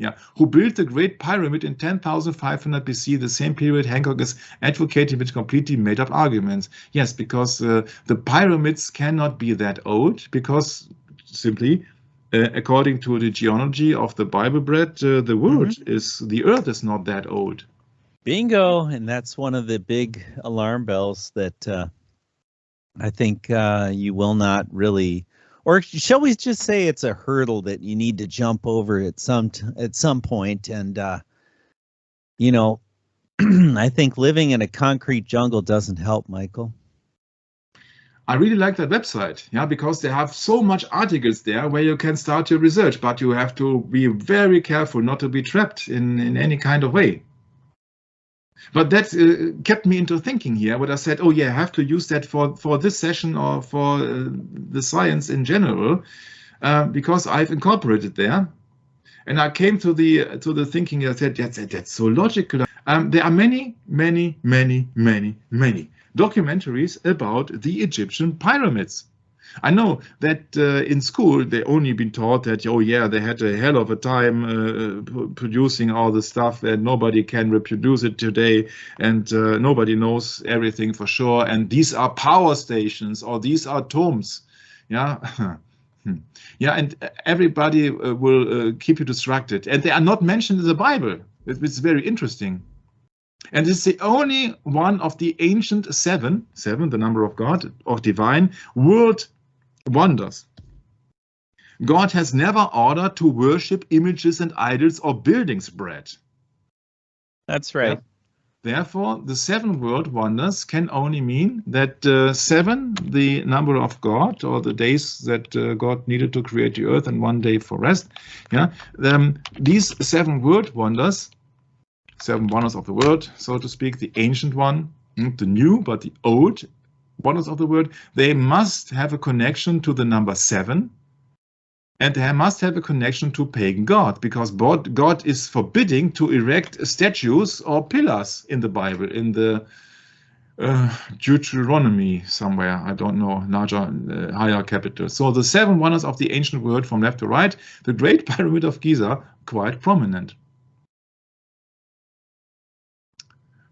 Yeah, who built the Great Pyramid in 10,500 BC, the same period Hancock is advocating with completely made-up arguments. Yes, because the pyramids cannot be that old, because simply, according to the genealogy of the Bible bread, the world the earth is not that old. Bingo, and that's one of the big alarm bells that I think you will not really. Or shall we just say it's a hurdle that you need to jump over at some point? And, you know, I think living in a concrete jungle doesn't help, Michael. I really like that website, yeah, because they have so much articles there where you can start your research, but you have to be very careful not to be trapped in any kind of way. But that kept me into thinking here, what I said, oh yeah, I have to use that for this session or for the science in general, because I've incorporated there. And I came to the thinking, I said, that's so logical. There are many documentaries about the Egyptian pyramids. I know that in school they only been taught that, oh yeah, they had a hell of a time producing all the stuff and nobody can reproduce it today, and nobody knows everything for sure, and these are power stations or these are tombs. Yeah. Yeah, and everybody will keep you distracted, and they are not mentioned in the Bible. It's very interesting. And it's the only one of the ancient seven, the number of God, of divine world wonders. God has never ordered to worship images and idols or buildings bread. That's right. Yeah. Therefore, the 7 world wonders can only mean that 7, the number of God, or the days that God needed to create the earth and 1 day for rest. Yeah, these 7 world wonders, 7 wonders of the world, so to speak, the ancient one, the new, but the old wonders of the world, they must have a connection to the number 7. And they must have a connection to pagan God, because God is forbidding to erect statues or pillars in the Bible, in the Deuteronomy somewhere, I don't know, larger, higher capitals. So the 7 wonders of the ancient world from left to right, the Great Pyramid of Giza, quite prominent.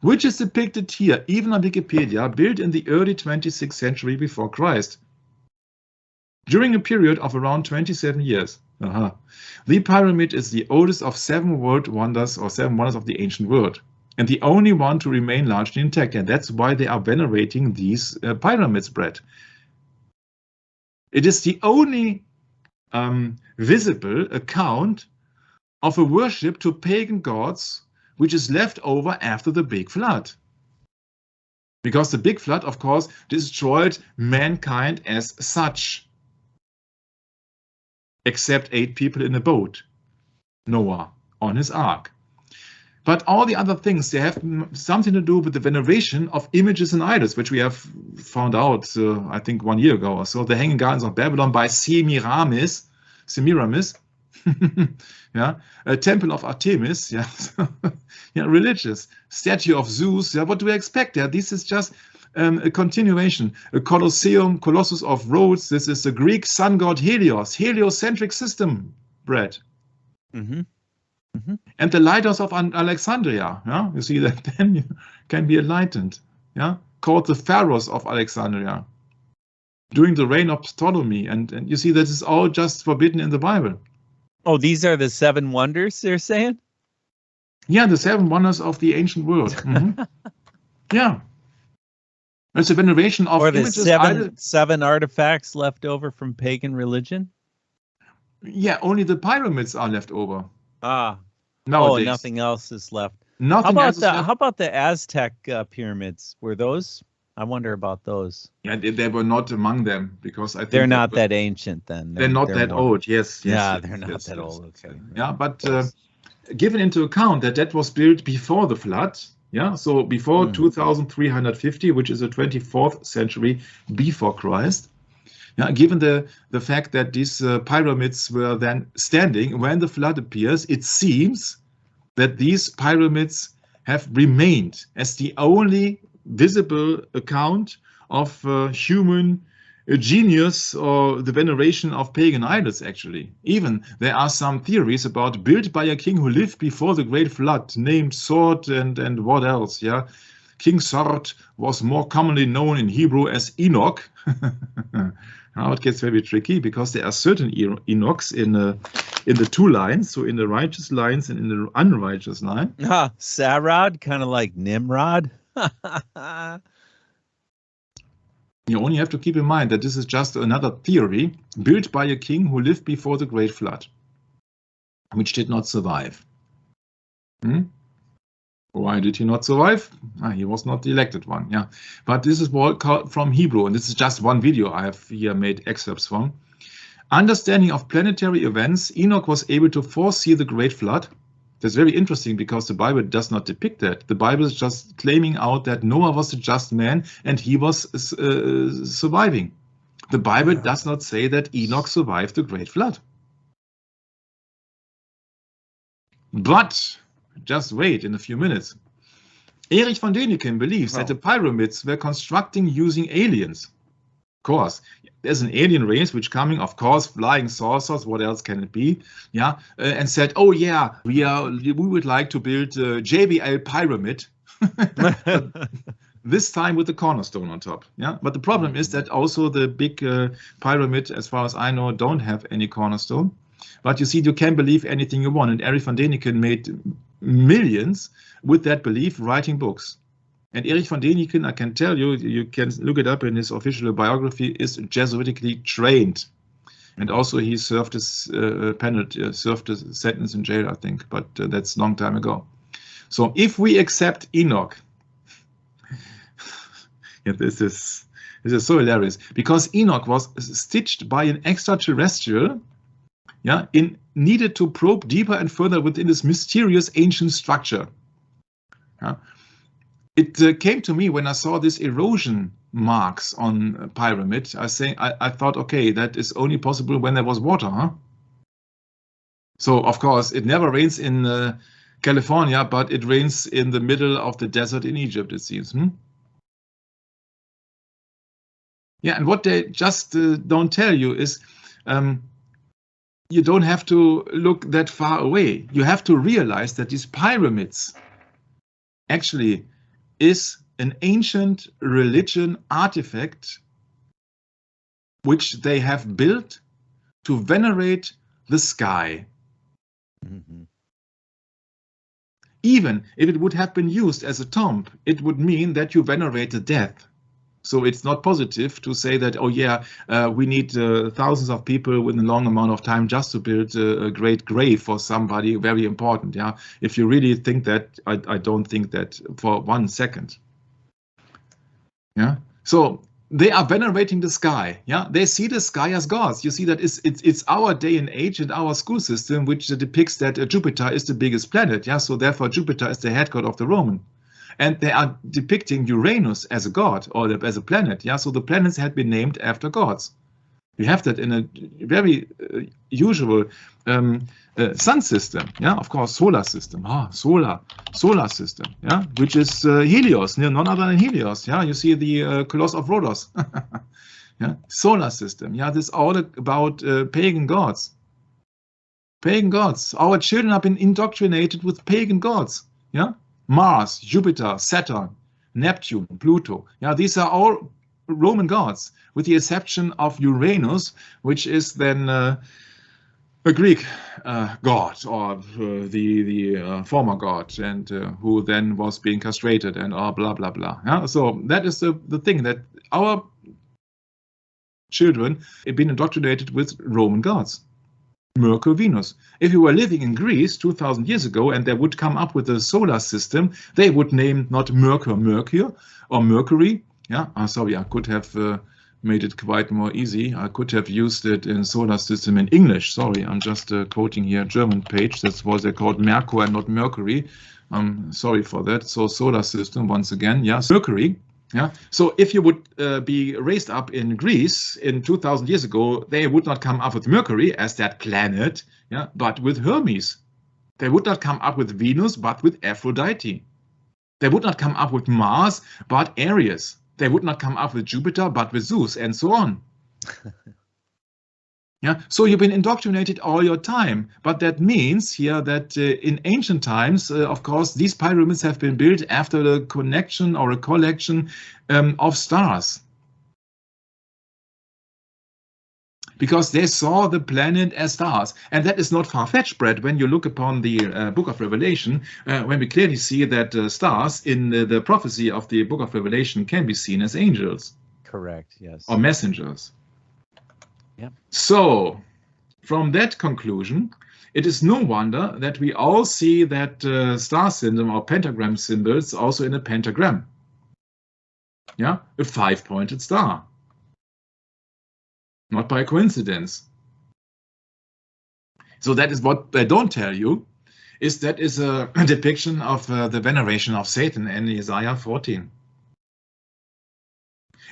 Which is depicted here, even on Wikipedia, built in the early 26th century before Christ. During a period of around 27 years. The pyramid is the oldest of 7 world wonders, or 7 wonders of the ancient world, and the only one to remain largely intact, and that's why they are venerating these pyramids bread. It is the only visible account of a worship to pagan gods which is left over after the big flood. Because the big flood, of course, destroyed mankind as such. Except 8 people in a boat, Noah on his ark. But all the other things, they have something to do with the veneration of images and idols, which we have found out, I think 1 year ago or so. The Hanging Gardens of Babylon by Semiramis, yeah, a temple of Artemis, yeah, yeah, religious, statue of Zeus. Yeah, what do we expect? Yeah, this is just a continuation, a Colossus of Rhodes. This is the Greek sun god Helios, heliocentric system bread. And the lighthouse of Alexandria. Yeah, you see that then you can be enlightened. Yeah, called the Pharaohs of Alexandria during the reign of Ptolemy, and you see that is all just forbidden in the Bible. Oh, these are the 7 wonders they're saying? Yeah, the 7 wonders of the ancient world. Yeah. It's a veneration of or the images, 7 artifacts left over from pagan religion? Yeah, only the pyramids are left over. Ah. Nowadays. Oh, nothing else is left. Nothing how about the Aztec pyramids? Were those? I wonder about those. Yeah, they were not among them, because I think they're not that ancient then. They're not that old. Yes. Yeah, they're not that old. Okay. Yeah, but given into account that was built before the flood, yeah, so before 2350, which is the 24th century before Christ. Yeah, given the fact that these pyramids were then standing when the flood appears, it seems that these pyramids have remained as the only visible account of human genius or the veneration of pagan idols, actually. Even there are some theories about built by a king who lived before the great flood, named Sword and what else, yeah? King Sword was more commonly known in Hebrew as Enoch. Now it gets very tricky because there are certain Enochs in the two lines, so in the righteous lines and in the unrighteous line. Sarad, kind of like Nimrod. You only have to keep in mind that this is just another theory built by a king who lived before the great flood, which did not survive. Why did he not survive? He was not the elected one, yeah. But this is from Hebrew, and this is just one video I have here made excerpts from. Understanding of planetary events, Enoch was able to foresee the great flood. That's very interesting because the Bible does not depict that. The Bible is just claiming out that Noah was a just man and he was surviving. The Bible does not say that Enoch survived the great flood. But just wait in a few minutes. Erich von Däniken believes that the pyramids were constructing using aliens. Of course, there's an alien race which coming, of course, flying saucers, what else can it be? Yeah, and said, oh yeah, we would like to build a JBL pyramid. This time with the cornerstone on top. Yeah, but the problem is that also the big pyramid, as far as I know, don't have any cornerstone. But you see, you can believe anything you want. And Erich von Däniken made millions with that belief, writing books. And Erich von Däniken, I can tell you, you can look it up in his official biography, is Jesuitically trained. And also he served his served a sentence in jail, I think, but that's a long time ago. So if we accept Enoch, yeah, this is so hilarious, because Enoch was stitched by an extraterrestrial, yeah, needed to probe deeper and further within this mysterious ancient structure. Yeah. It came to me when I saw this erosion marks on a pyramid. I thought, okay, that is only possible when there was water, huh? So of course it never rains in California, but it rains in the middle of the desert in Egypt, it seems. Yeah, and what they just don't tell you is you don't have to look that far away. You have to realize that these pyramids actually is an ancient religion artifact which they have built to venerate the sky. Mm-hmm. Even if it would have been used as a tomb, it would mean that you venerate the death. So it's not positive to say that, oh yeah, we need thousands of people within a long amount of time just to build a great grave for somebody very important. Yeah, if you really think that, I don't think that for 1 second. Yeah, so they are venerating the sky. Yeah, they see the sky as gods. You see that it's our day and age and our school system which depicts that Jupiter is the biggest planet. Yeah, so therefore Jupiter is the head god of the Roman. And they are depicting Uranus as a god or as a planet. Yeah, so the planets had been named after gods. You have that in a very usual sun system. Yeah, of course, solar system. Solar system. Yeah, which is Helios, none other than Helios. Yeah, you see the Colossus of Rhodos. Yeah, solar system. Yeah, this is all about pagan gods. Pagan gods. Our children have been indoctrinated with pagan gods. Yeah. Mars, Jupiter, Saturn, Neptune, Pluto. Yeah, these are all Roman gods, with the exception of Uranus, which is then a Greek god, or the former god, and who then was being castrated and blah, blah, blah. Yeah? So that is the thing, that our children have been indoctrinated with Roman gods. Mercury, Venus. If you were living in Greece 2000 years ago and they would come up with a solar system, they would name not Mercury or Mercury. Yeah, sorry, I could have made it quite more easy. I could have used it in solar system in English. Sorry, I'm just quoting here a German page. That's what they called Mercury and not Mercury. I'm sorry for that. So solar system once again. Yeah, Mercury. Yeah. So if you would be raised up in Greece in 2000 years ago, they would not come up with Mercury as that planet, yeah, but with Hermes. They would not come up with Venus, but with Aphrodite. They would not come up with Mars, but Aries. They would not come up with Jupiter, but with Zeus, and so on. Yeah, so you've been indoctrinated all your time, but that means here that in ancient times, of course, these pyramids have been built after the connection or a collection of stars. Because they saw the planet as stars. And that is not far-fetched, Brett, when you look upon the book of Revelation, when we clearly see that stars in the prophecy of the book of Revelation can be seen as angels. Correct, yes. Or messengers. Yep. So, from that conclusion, it is no wonder that we all see that star symbol or pentagram symbols also in a pentagram. Yeah, a 5-pointed star. Not by coincidence. So that is what they don't tell you, is that is a depiction of the veneration of Satan in Isaiah 14.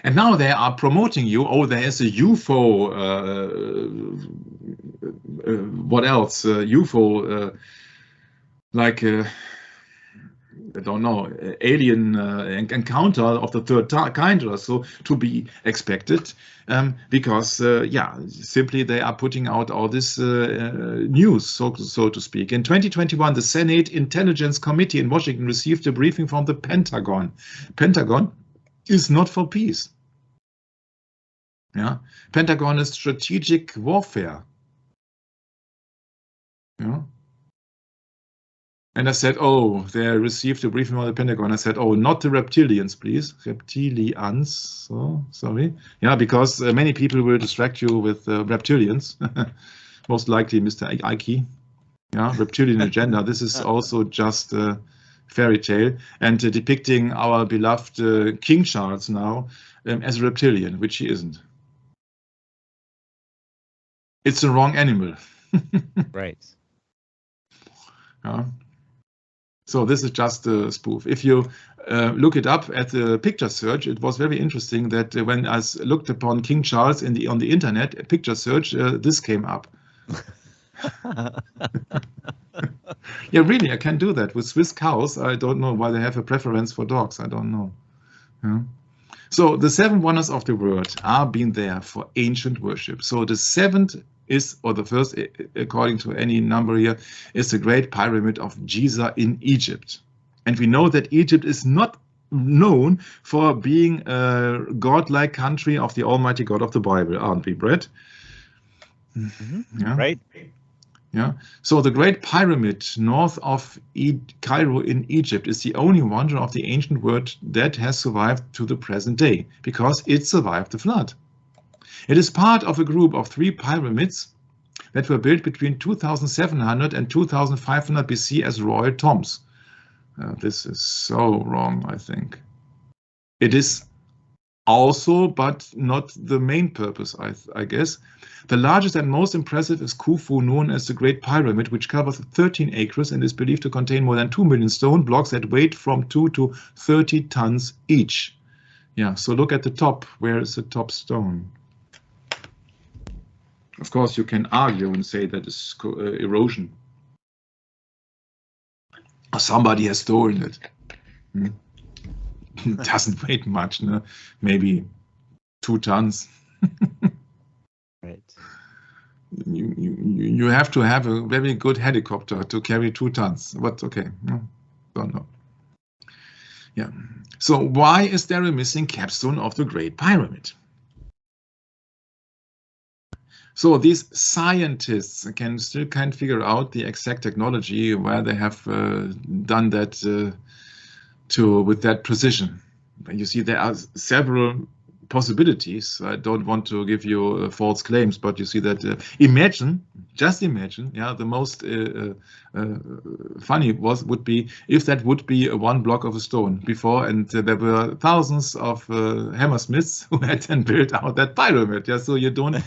And now they are promoting you, oh, there is a UFO, what else? UFO, like, I don't know, alien encounter of the third kind or so to be expected, because, yeah, simply they are putting out all this news, so to speak. In 2021, the Senate Intelligence Committee in Washington received a briefing from the Pentagon. Pentagon is not for peace. Yeah, Pentagon is strategic warfare. Yeah. And I said, oh, they received a briefing from the Pentagon. I said, oh, not the reptilians, please. Reptilians. So, sorry. Yeah, because many people will distract you with reptilians. Most likely Mr. Ike. Yeah, reptilian agenda. This is also just a fairy tale. And depicting our beloved King Charles now as a reptilian, which he isn't. It's the wrong animal. Right. Yeah. So this is just a spoof. If you look it up at the picture search, it was very interesting that when I looked upon King Charles on the internet, a picture search, this came up. Yeah, really, I can do that with Swiss cows. I don't know why they have a preference for dogs. I don't know. Yeah. So the 7 wonders of the world are being there for ancient worship. So the 7th is, or the first, according to any number here, is the Great Pyramid of Giza in Egypt. And we know that Egypt is not known for being a godlike country of the Almighty God of the Bible, aren't we, Brett? Mm-hmm. Yeah. Right. Yeah. So the Great Pyramid north of Cairo in Egypt is the only wonder of the ancient world that has survived to the present day, because it survived the flood. It is part of a group of 3 pyramids that were built between 2700 and 2500 BC as royal tombs. This is so wrong, I think. It is also, but not the main purpose, I guess. The largest and most impressive is Khufu, known as the Great Pyramid, which covers 13 acres and is believed to contain more than 2 million stone blocks that weigh from 2 to 30 tons each. Yeah, so look at the top. Where is the top stone? Of course, you can argue and say that is erosion. Or somebody has stolen it. It doesn't weigh much, no? Maybe 2 tons. Right. You have to have a very good helicopter to carry 2 tons. But okay, no, don't know. Yeah. So why is there a missing capstone of the Great Pyramid? So these scientists can't figure out the exact technology where they have done that with that precision. You see, there are several possibilities. I don't want to give you false claims, but you see that just imagine, yeah, the most funny would be if that would be a 1 block of a stone before, and there were thousands of hammersmiths who had then built out that pyramid. Yeah, so you don't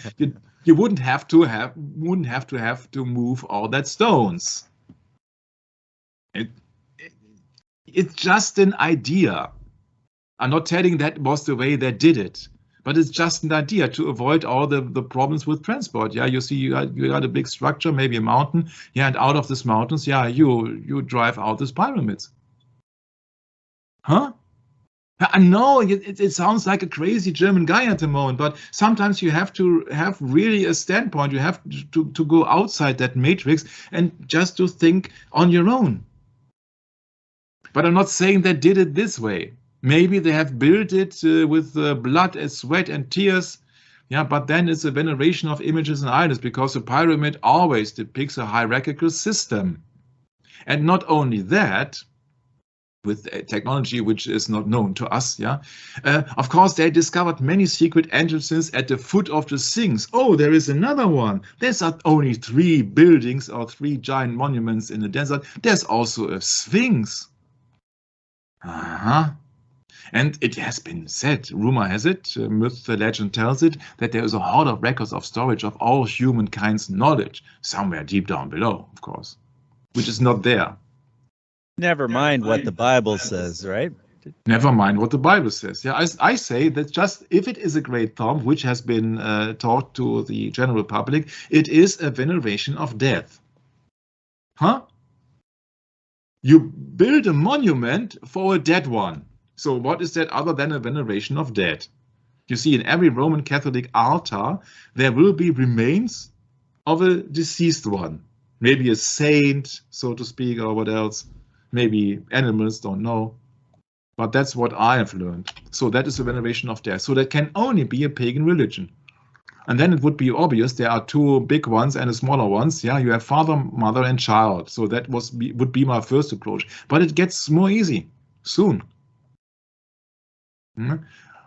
you wouldn't have to move all that stones. It's just an idea. I'm not telling that was the way they did it, but it's just an idea to avoid all the problems with transport. Yeah, you see, you got a big structure, maybe a mountain. Yeah, and out of these mountains, yeah, you drive out these pyramids. Huh? I know it sounds like a crazy German guy at the moment, but sometimes you have to have really a standpoint. You have to go outside that matrix and just to think on your own. But I'm not saying they did it this way. Maybe they have built it with blood and sweat and tears. Yeah, but then it's a veneration of images and idols, because the pyramid always depicts a hierarchical system. And not only that, with technology which is not known to us, yeah. Of course, they discovered many secret entrances at the foot of the Sphinx. Oh, there is another one. There's not only 3 buildings or 3 giant monuments in the desert. There's also a Sphinx. And it has been said, rumor has it, myth, the legend tells it, that there is a hoard of records of storage of all humankind's knowledge, somewhere deep down below, of course, which is not there. Never mind what the Bible says, right? Never mind what the Bible says. Yeah, I say that just if it is a great tomb which has been taught to the general public, it is a veneration of death. Huh? You build a monument for a dead one. So what is that other than a veneration of dead? You see, in every Roman Catholic altar, there will be remains of a deceased one. Maybe a saint, so to speak, or what else. Maybe animals, don't know. But that's what I have learned. So that is a veneration of death. So that can only be a pagan religion. And then it would be obvious there are 2 big ones and a smaller ones. Yeah, you have father, mother, and child. So that would be my first approach. But it gets more easy soon.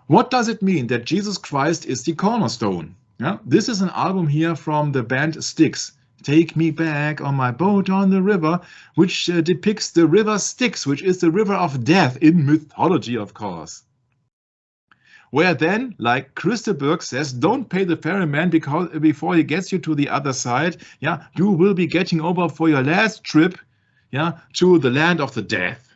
What does it mean that Jesus Christ is the cornerstone? Yeah, this is an album here from the band Styx. Take Me Back on My Boat on the River, which depicts the river Styx, which is the river of death in mythology, of course. Where then, like Christeberg says, don't pay the ferryman before he gets you to the other side. Yeah, you will be getting over for your last trip, yeah, to the land of the death.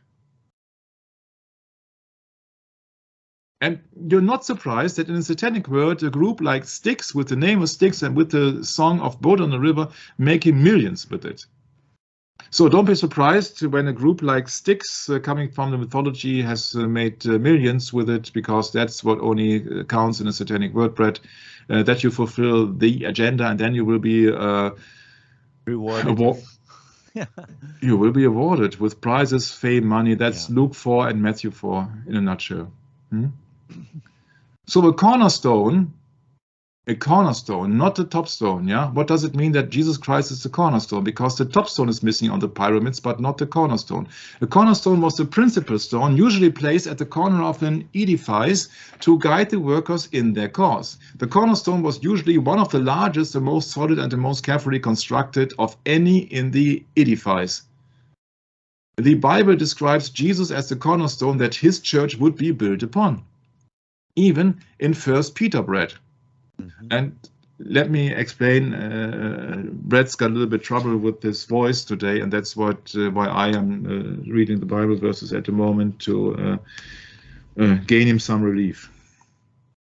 And you're not surprised that in the satanic world, a group like Styx, with the name of Styx and with the song of Boat on the River, making millions with it. So don't be surprised when a group like Styx, coming from the mythology, has made millions with it, because that's what only counts in a satanic world, Brett, that you fulfill the agenda, and then you will be rewarded. You will be awarded with prizes, fame, money. That's Luke 4 and Matthew 4 in a nutshell. So a cornerstone, not the top stone. Yeah, what does it mean that Jesus Christ is the cornerstone? Because the top stone is missing on the pyramids, but not the cornerstone. The cornerstone was the principal stone, usually placed at the corner of an edifice to guide the workers in their cause. The cornerstone was usually one of the largest, the most solid, and the most carefully constructed of any in the edifice. The Bible describes Jesus as the cornerstone that his church would be built upon, even in 1 Peter, Brett. And let me explain, Brett's got a little bit trouble with his voice today, and that's why I am reading the Bible verses at the moment, to gain him some relief.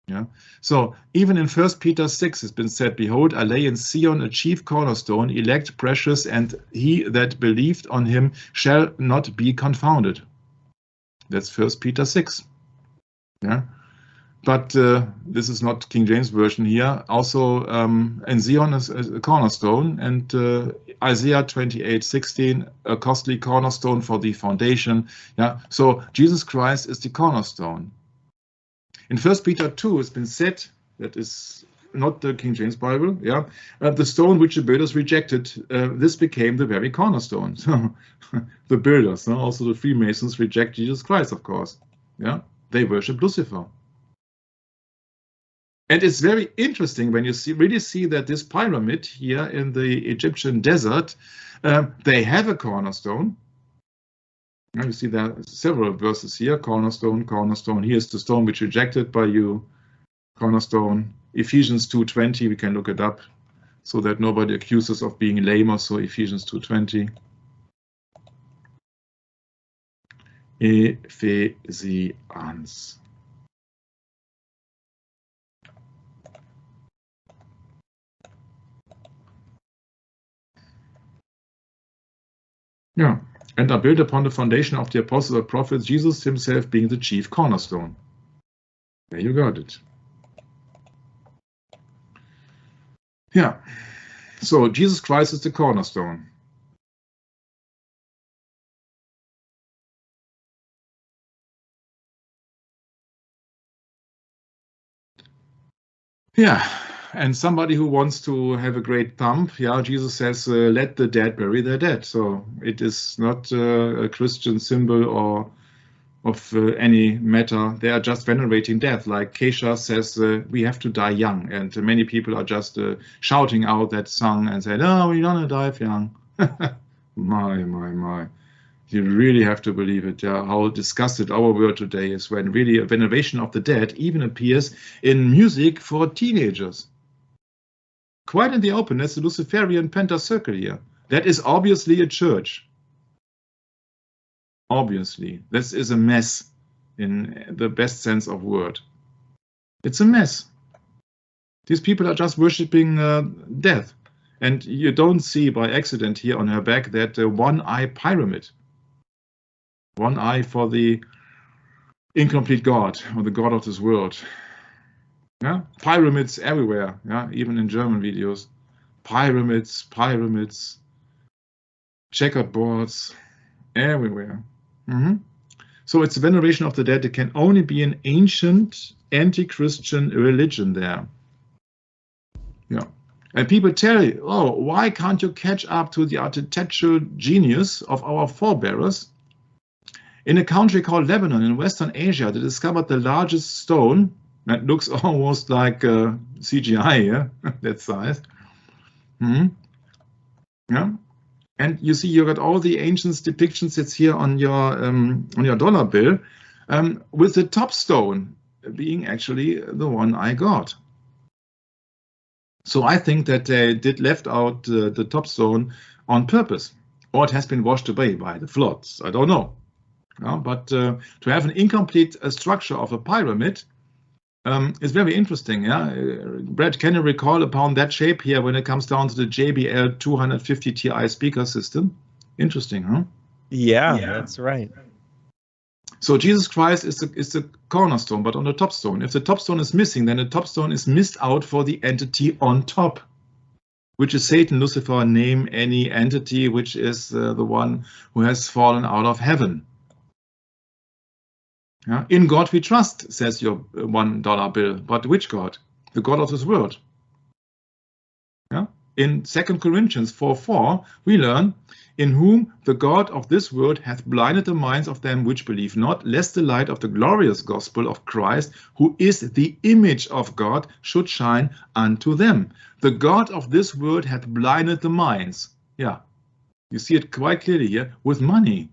Yeah. So even in 1 Peter 6, it's been said, behold, I lay in Zion a chief cornerstone, elect, precious, and he that believed on him shall not be confounded. That's 1 Peter 6. Yeah. But this is not King James Version here. Also, in Zion is a cornerstone, and Isaiah 28:16, a costly cornerstone for the foundation. Yeah. So Jesus Christ is the cornerstone. In 1 Peter 2, it's been said, that is not the King James Bible, yeah, the stone which the builders rejected, this became the very cornerstone. So the builders, also the Freemasons, reject Jesus Christ, of course. Yeah, they worship Lucifer. And it's very interesting when you really see that this pyramid here in the Egyptian desert, they have a cornerstone. You see there are several verses here, cornerstone, cornerstone. Here's the stone which rejected by you, cornerstone. Ephesians 2:20, we can look it up so that nobody accuses of being lame or so. Ephesians 2:20. Ephesians. Yeah, and are built upon the foundation of the apostles and prophets, Jesus himself being the chief cornerstone. There you got it. Yeah, so Jesus Christ is the cornerstone. Yeah, and somebody who wants to have a great thump, yeah, Jesus says, let the dead bury their dead. So it is not a Christian symbol or of any matter. They are just venerating death. Like Keisha says, we have to die young. And many people are just shouting out that song and say, no, we're gonna die young. My. You really have to believe it, how disgusted our world today is when really a veneration of the dead even appears in music for teenagers. Quite in the open, there's the Luciferian pentacircle here. That is obviously a church. Obviously, this is a mess in the best sense of word. It's a mess. These people are just worshipping death. And you don't see by accident here on her back that one-eye pyramid. One eye for the incomplete God, or the God of this world. Yeah, pyramids everywhere. Yeah, even in German videos, pyramids, checkered boards, everywhere. So it's a veneration of the dead. It can only be an ancient anti-Christian religion there. Yeah, and people tell you, oh, why can't you catch up to the architectural genius of our forebears? In a country called Lebanon in Western Asia, they discovered the largest stone that looks almost like CGI, yeah? That size. Yeah, and you see, you got all the ancient depictions. It's here on your dollar bill, with the top stone being actually the one-eye God. So I think that they did left out the top stone on purpose, or it has been washed away by the floods. I don't know. But to have an incomplete structure of a pyramid is very interesting. Yeah, Brad, can you recall upon that shape here when it comes down to the JBL 250 Ti speaker system? Interesting, huh? Yeah, that's right. So Jesus Christ is the cornerstone, but on the top stone. If the top stone is missing, then the top stone is missed out for the entity on top, which is Satan, Lucifer, name any entity which is the one who has fallen out of heaven. Yeah. In God we trust, says your $1 bill. But which God? The God of this world. Yeah. In 2 Corinthians 4:4, we learn, in whom the God of this world hath blinded the minds of them which believe not, lest the light of the glorious gospel of Christ, who is the image of God, should shine unto them. The God of this world hath blinded the minds. Yeah. You see it quite clearly here with money.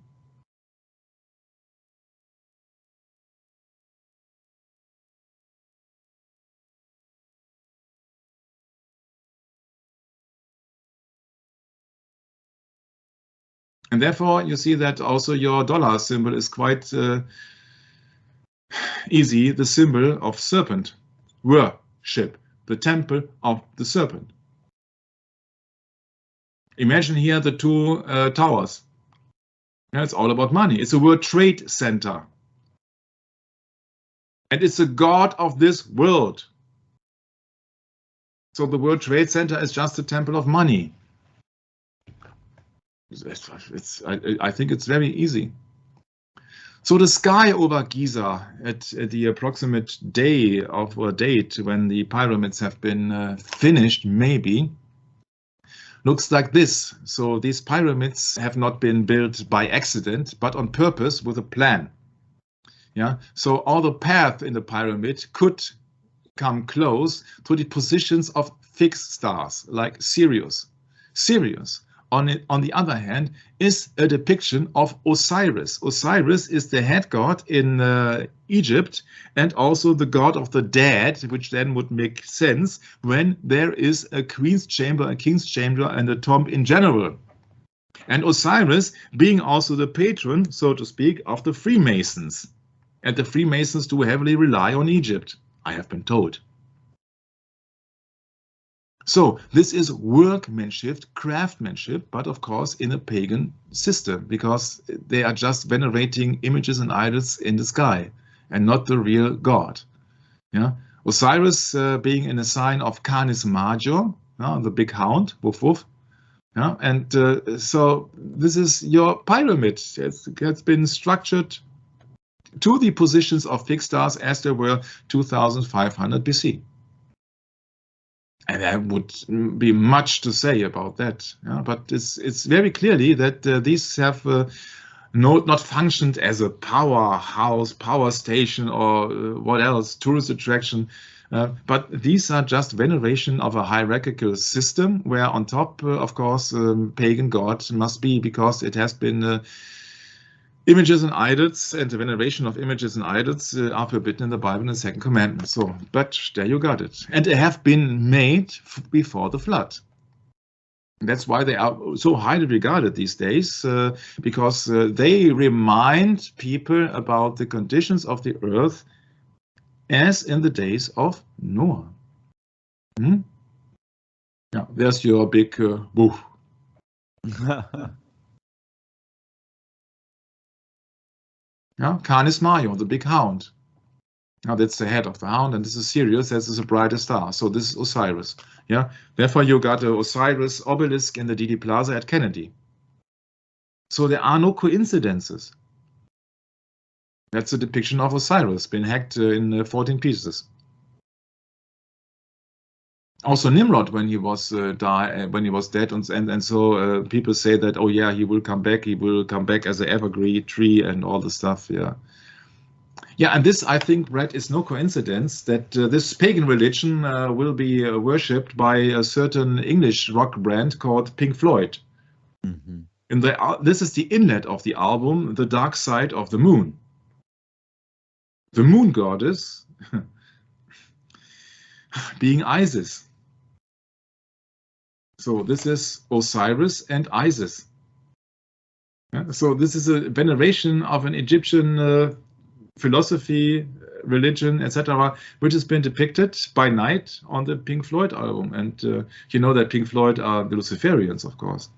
And therefore, you see that also your dollar symbol is quite easy, the symbol of serpent, worship, the temple of the serpent. Imagine here the two towers. Yeah, it's all about money. It's a World Trade Center. And it's a God of this world. So the World Trade Center is just a temple of money. I think it's very easy. So the sky over Giza at the approximate day of or date when the pyramids have been finished, maybe, looks like this. So these pyramids have not been built by accident, but on purpose with a plan. Yeah. So all the path in the pyramid could come close to the positions of fixed stars like Sirius. Sirius, on the other hand, is a depiction of Osiris. Osiris is the head god in Egypt and also the god of the dead, which then would make sense when there is a queen's chamber, a king's chamber, and a tomb in general. And Osiris being also the patron, so to speak, of the Freemasons. And the Freemasons do heavily rely on Egypt, I have been told. So this is workmanship, craftsmanship, but of course in a pagan system, because they are just venerating images and idols in the sky and not the real God. Yeah, Osiris being in a sign of Canis Major, the big hound, woof woof. Yeah, and so this is your pyramid. It has been structured to the positions of fixed stars as they were 2500 BC. And there would be much to say about that, but it's very clearly that these have not functioned as a powerhouse, power station, or what else, tourist attraction, but these are just veneration of a hierarchical system where on top, of course, pagan god must be, because it has been images and idols, and the veneration of images and idols are forbidden in the Bible in the second commandment. So, but there you got it. And they have been made before the flood. That's why they are so highly regarded these days, because they remind people about the conditions of the earth as in the days of Noah. Yeah, there's your big woof. Yeah, Canis Major, the big hound. Now that's the head of the hound, and this is Sirius, this is a brighter star. So this is Osiris. Yeah, therefore you got the Osiris obelisk in the DD Plaza at Kennedy. So there are no coincidences. That's a depiction of Osiris, been hacked in 14 pieces. Also Nimrod, when he was dead, and so people say that, oh yeah, he will come back as an evergreen tree and all the stuff. Yeah, and this, I think, Brett, is no coincidence that this pagan religion will be worshipped by a certain English rock brand called Pink Floyd. Mm-hmm. This is the inlet of the album, The Dark Side of the Moon. The moon goddess being Isis. So this is Osiris and Isis. So this is a veneration of an Egyptian philosophy, religion, etc., which has been depicted by night on the Pink Floyd album. And you know that Pink Floyd are the Luciferians, of course.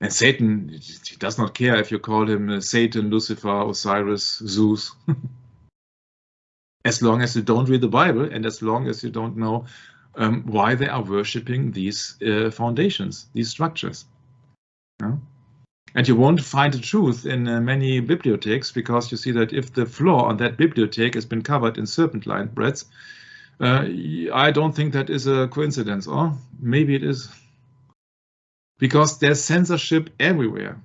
And Satan, he does not care if you call him Satan, Lucifer, Osiris, Zeus. As long as you don't read the Bible, and as long as you don't know why they are worshipping these foundations, these structures. And you won't find the truth in many bibliotheks, because you see that if the floor on that bibliothek has been covered in serpentine breads, I don't think that is a coincidence, or maybe it is. Because there's censorship everywhere.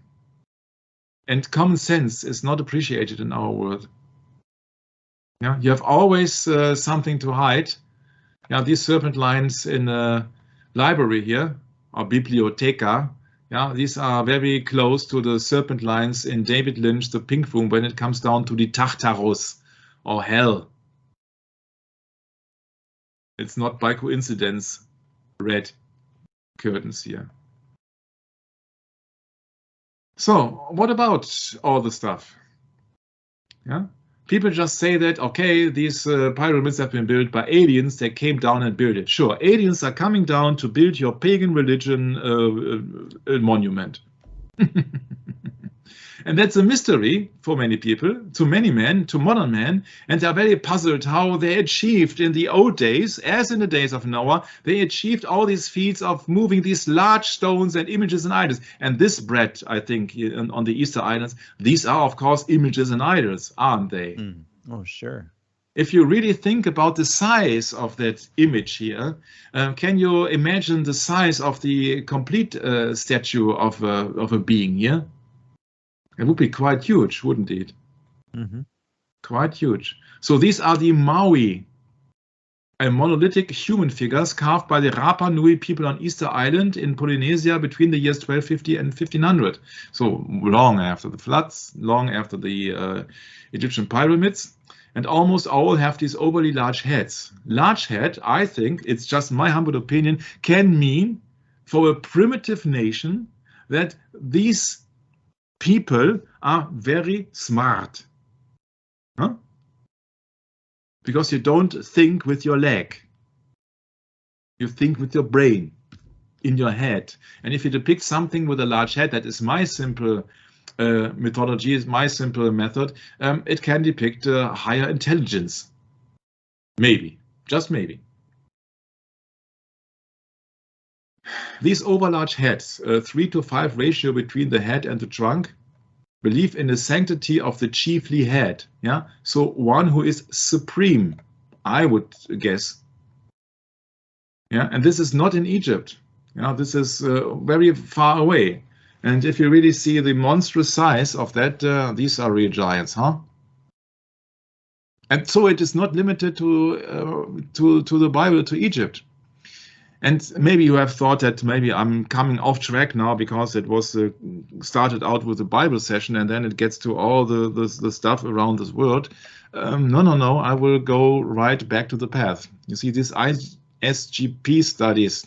And common sense is not appreciated in our world. Yeah, you have always something to hide. Yeah, these serpent lines in a library here, or biblioteca, yeah, these are very close to the serpent lines in David Lynch, The Pink Room, when it comes down to the Tartarus, or hell. It's not by coincidence red curtains here. So what about all the stuff? Yeah, people just say that, okay, these pyramids have been built by aliens, they came down and built it. Sure, aliens are coming down to build your pagan religion monument. And that's a mystery for many people, to many men, to modern men, and they're very puzzled how they achieved in the old days, as in the days of Noah, they achieved all these feats of moving these large stones and images and idols. And this bread, I think, on the Easter Islands, these are, of course, images and idols, aren't they? Oh, sure. If you really think about the size of that image here, can you imagine the size of the complete statue of a being here? It would be quite huge, wouldn't it? Mm-hmm. Quite huge. So these are the Maui, monolithic human figures carved by the Rapa Nui people on Easter Island in Polynesia between the years 1250 and 1500. So long after the floods, long after the Egyptian pyramids. And almost all have these overly large heads. Large head, I think, it's just my humble opinion, can mean for a primitive nation that these people are very smart. Huh? Because you don't think with your leg. You think with your brain, in your head. And if you depict something with a large head, that is my simple methodology, is my simple method, it can depict a higher intelligence. Maybe, just maybe. These overlarge heads, 3:5 ratio between the head and the trunk, believe in the sanctity of the chiefly head. Yeah, so one who is supreme, I would guess. Yeah, and this is not in Egypt. You know, this is very far away. And if you really see the monstrous size of that, these are real giants, huh? And so it is not limited to the Bible, to Egypt. And maybe you have thought that maybe I'm coming off track now because it was started out with a Bible session and then it gets to all the stuff around this world. No. I will go right back to the path. You see, these ISGP studies,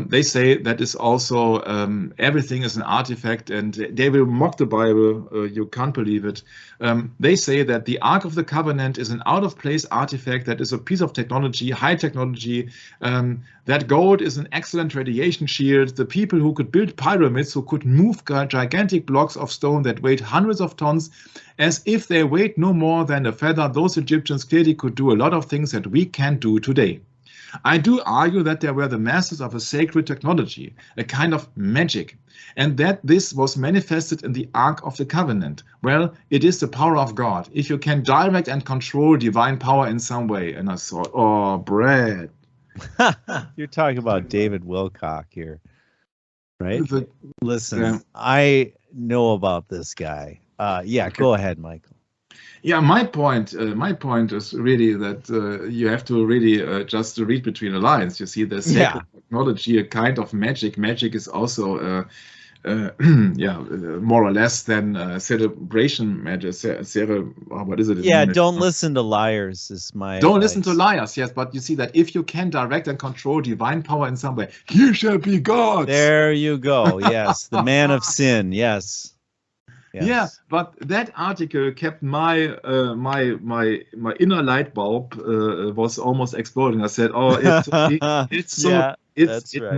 they say that is also everything is an artifact, and they will mock the Bible. You can't believe it. They say that the Ark of the Covenant is an out-of-place artifact that is a piece of technology, high technology. That gold is an excellent radiation shield. The people who could build pyramids, who could move gigantic blocks of stone that weighed hundreds of tons, as if they weighed no more than a feather, those Egyptians clearly could do a lot of things that we can't do today. I do argue that they were the masters of a sacred technology, a kind of magic, and that this was manifested in the Ark of the Covenant. Well, it is the power of God. If you can direct and control divine power in some way. And I thought, oh, Brad. You're talking about David Wilcock here, right? Listen, yeah. I know about this guy. Yeah, Okay. Go ahead, Michael. Yeah, my point is really that you have to really just read between the lines. You see, the sacred technology, a kind of magic. Magic is also, more or less than celebration magic. What is it? Yeah, don't listen to liars is my Don't advice. listen to liars, yes, but you see that if you can direct and control divine power in some way, you shall be gods. There you go. Yes, the man of sin. Yes. Yes. Yeah, but that article kept my my inner light bulb was almost exploding. I said, "Oh, it's so Yeah, it right.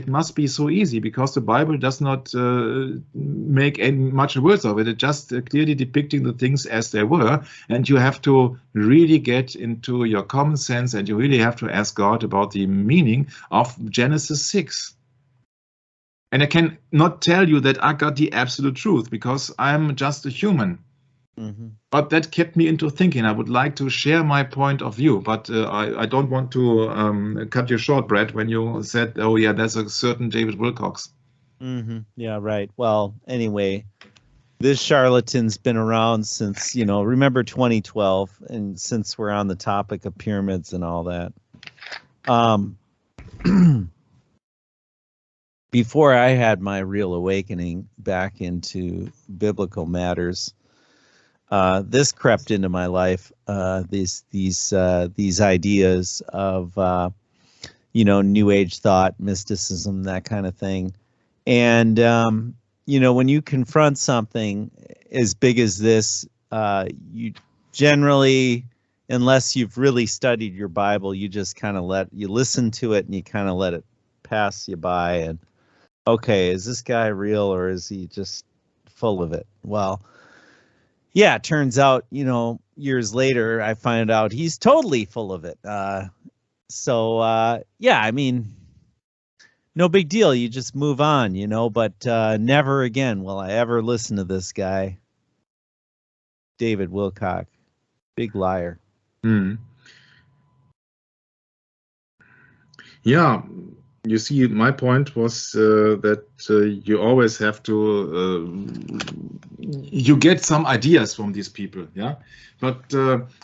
must be so easy because the Bible does not make any much words of it. It just clearly depicting the things as they were, and you have to really get into your common sense, and you really have to ask God about the meaning of Genesis 6." And I can not tell you that I got the absolute truth because I'm just a human. Mm-hmm. But that kept me into thinking. I would like to share my point of view, but I don't want to cut you short, Brad, when you said, oh, yeah, there's a certain David Wilcox. Mm-hmm. Yeah, right. Well, anyway, this charlatan's been around since, remember 2012, and since we're on the topic of pyramids and all that. Before I had my real awakening back into biblical matters, this crept into my life. These ideas of New Age thought, mysticism, that kind of thing, and when you confront something as big as this, you generally, unless you've really studied your Bible, you just kind of listen to it and you kind of let it pass you by and. Okay, is this guy real or is he just full of it? Well, yeah, it turns out, years later, I find out he's totally full of it. Yeah, I mean, no big deal. You just move on, but never again will I ever listen to this guy, David Wilcock. Big liar. Yeah. You see, my point was that you always have to, you get some ideas from these people, yeah? But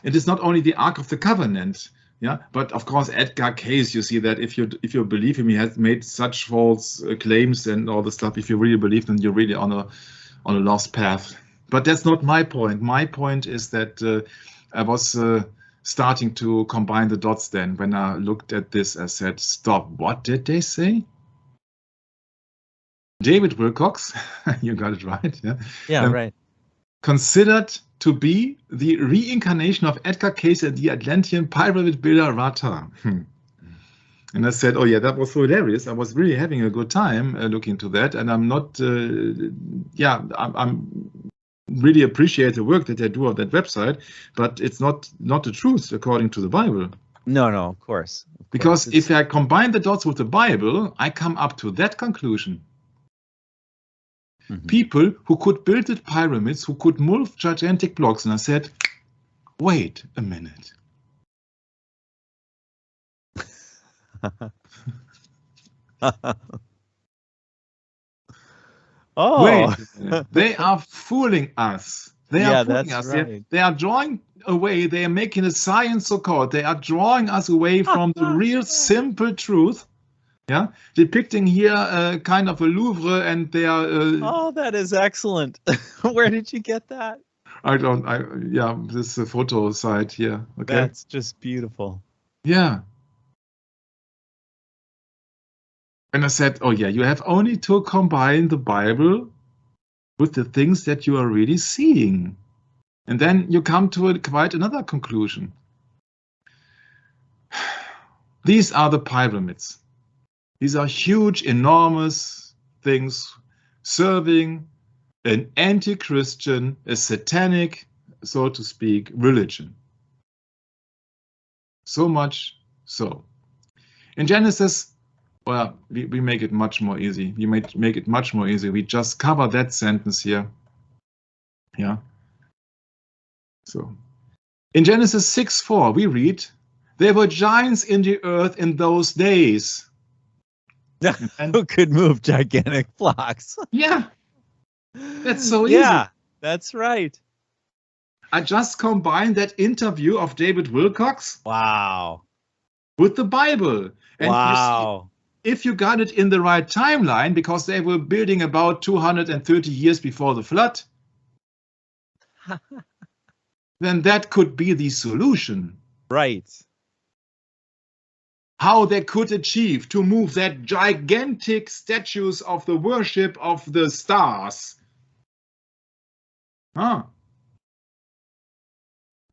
it is not only the Ark of the Covenant, yeah? But of course, Edgar Cayce, you see that if you believe him, he has made such false claims and all the stuff. If you really believe them, you're really on a lost path. But that's not my point. My point is that I was starting to combine the dots then. When I looked at this, I said, stop, what did they say? David Wilcox, you got it right. Yeah, right. Considered to be the reincarnation of Edgar Cayce and the Atlantean pyramid builder Rata. And I said, oh yeah, that was so hilarious. I was really having a good time looking to that. And I'm not, I'm really appreciate the work that they do on that website, but it's not the truth according to the Bible. No, of course. Because if I combine the dots with the Bible, I come up to that conclusion. People who could build the pyramids, who could move gigantic blocks. And I said, wait a minute. Oh, wait, they are fooling us. They are fooling us. Right. They are drawing away. They are making a science so-called. They are drawing us away from the real simple truth. Yeah, depicting here kind of a Louvre, and they are. Oh, that is excellent. Where did you get that? This is a photo site here. Okay, that's just beautiful. Yeah. And I said, oh yeah, you have only to combine the Bible with the things that you are really seeing. And then you come to quite another conclusion. These are the pyramids. These are huge, enormous things serving an anti-Christian, a satanic, so to speak, religion. So much so. In Genesis, well, we make it much more easy. We make it much more easy. We just cover that sentence here. Yeah. So, in Genesis 6:4, we read, there were giants in the earth in those days. Who could move gigantic blocks? Yeah. That's so easy. Yeah, that's right. I just combined that interview of David Wilcox. Wow. With the Bible. And wow. If you got it in the right timeline, because they were building about 230 years before the flood, then that could be the solution. Right. How they could achieve to move that gigantic statues of the worship of the stars.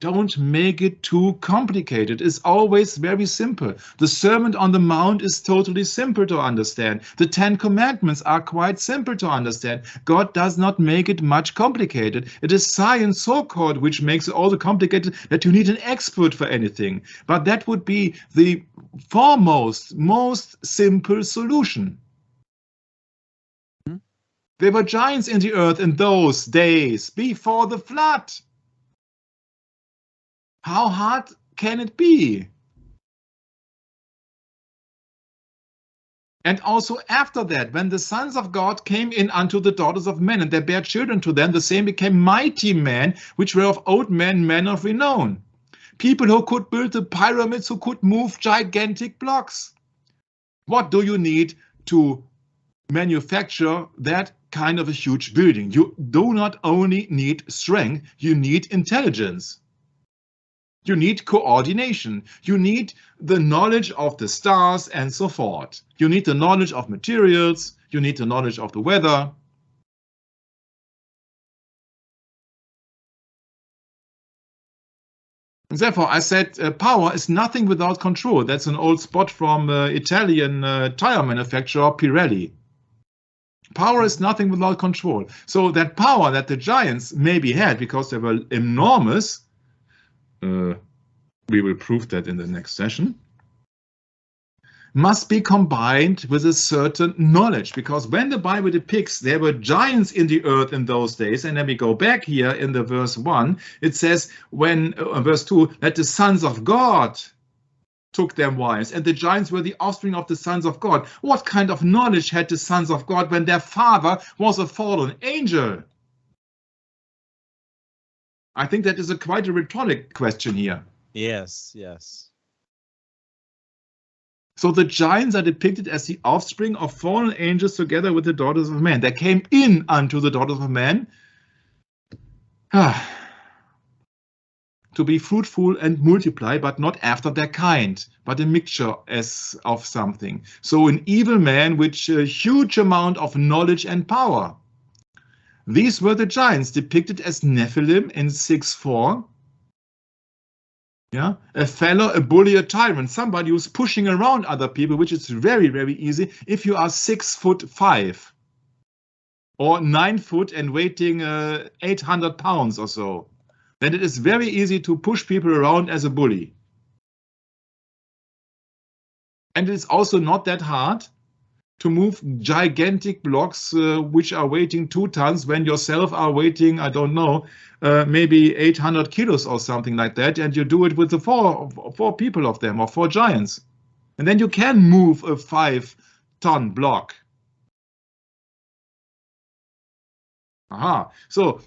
Don't make it too complicated. It's always very simple. The Sermon on the Mount is totally simple to understand. The 10 Commandments are quite simple to understand. God does not make it much complicated. It is science so-called which makes it all the complicated that you need an expert for anything. But that would be the foremost, most simple solution. There were giants in the earth in those days before the flood. How hard can it be? And also after that, when the sons of God came in unto the daughters of men, and they bare children to them, the same became mighty men, which were of old men, men of renown. People who could build the pyramids, who could move gigantic blocks. What do you need to manufacture that kind of a huge building? You do not only need strength, you need intelligence. You need coordination. You need the knowledge of the stars and so forth. You need the knowledge of materials. You need the knowledge of the weather. And therefore, I said power is nothing without control. That's an old spot from Italian tire manufacturer Pirelli. Power is nothing without control. So that power that the giants maybe had, because they were enormous, we will prove that in the next session, must be combined with a certain knowledge, because when the Bible depicts there were giants in the earth in those days, and then we go back here in the verse 1, it says when verse 2 that the sons of God took them wives, and the giants were the offspring of the sons of God. What kind of knowledge had the sons of God when their father was a fallen angel? I think that is quite a rhetoric question here. Yes, yes. So the giants are depicted as the offspring of fallen angels together with the daughters of men. They came in unto the daughters of men to be fruitful and multiply, but not after their kind, but a mixture as of something. So an evil man with a huge amount of knowledge and power. These were the giants depicted as Nephilim in 6:4. Yeah, a fellow, a bully, a tyrant, somebody who's pushing around other people, which is very, very easy if you are 6'5" or 9 foot and weighing 800 pounds or so. Then it is very easy to push people around as a bully. And it's also not that hard to move gigantic blocks which are weighing 2 tons when yourself are weighing, I don't know, maybe 800 kilos or something like that, and you do it with the four people of them, or 4 giants. And then you can move a 5-ton block. Aha. So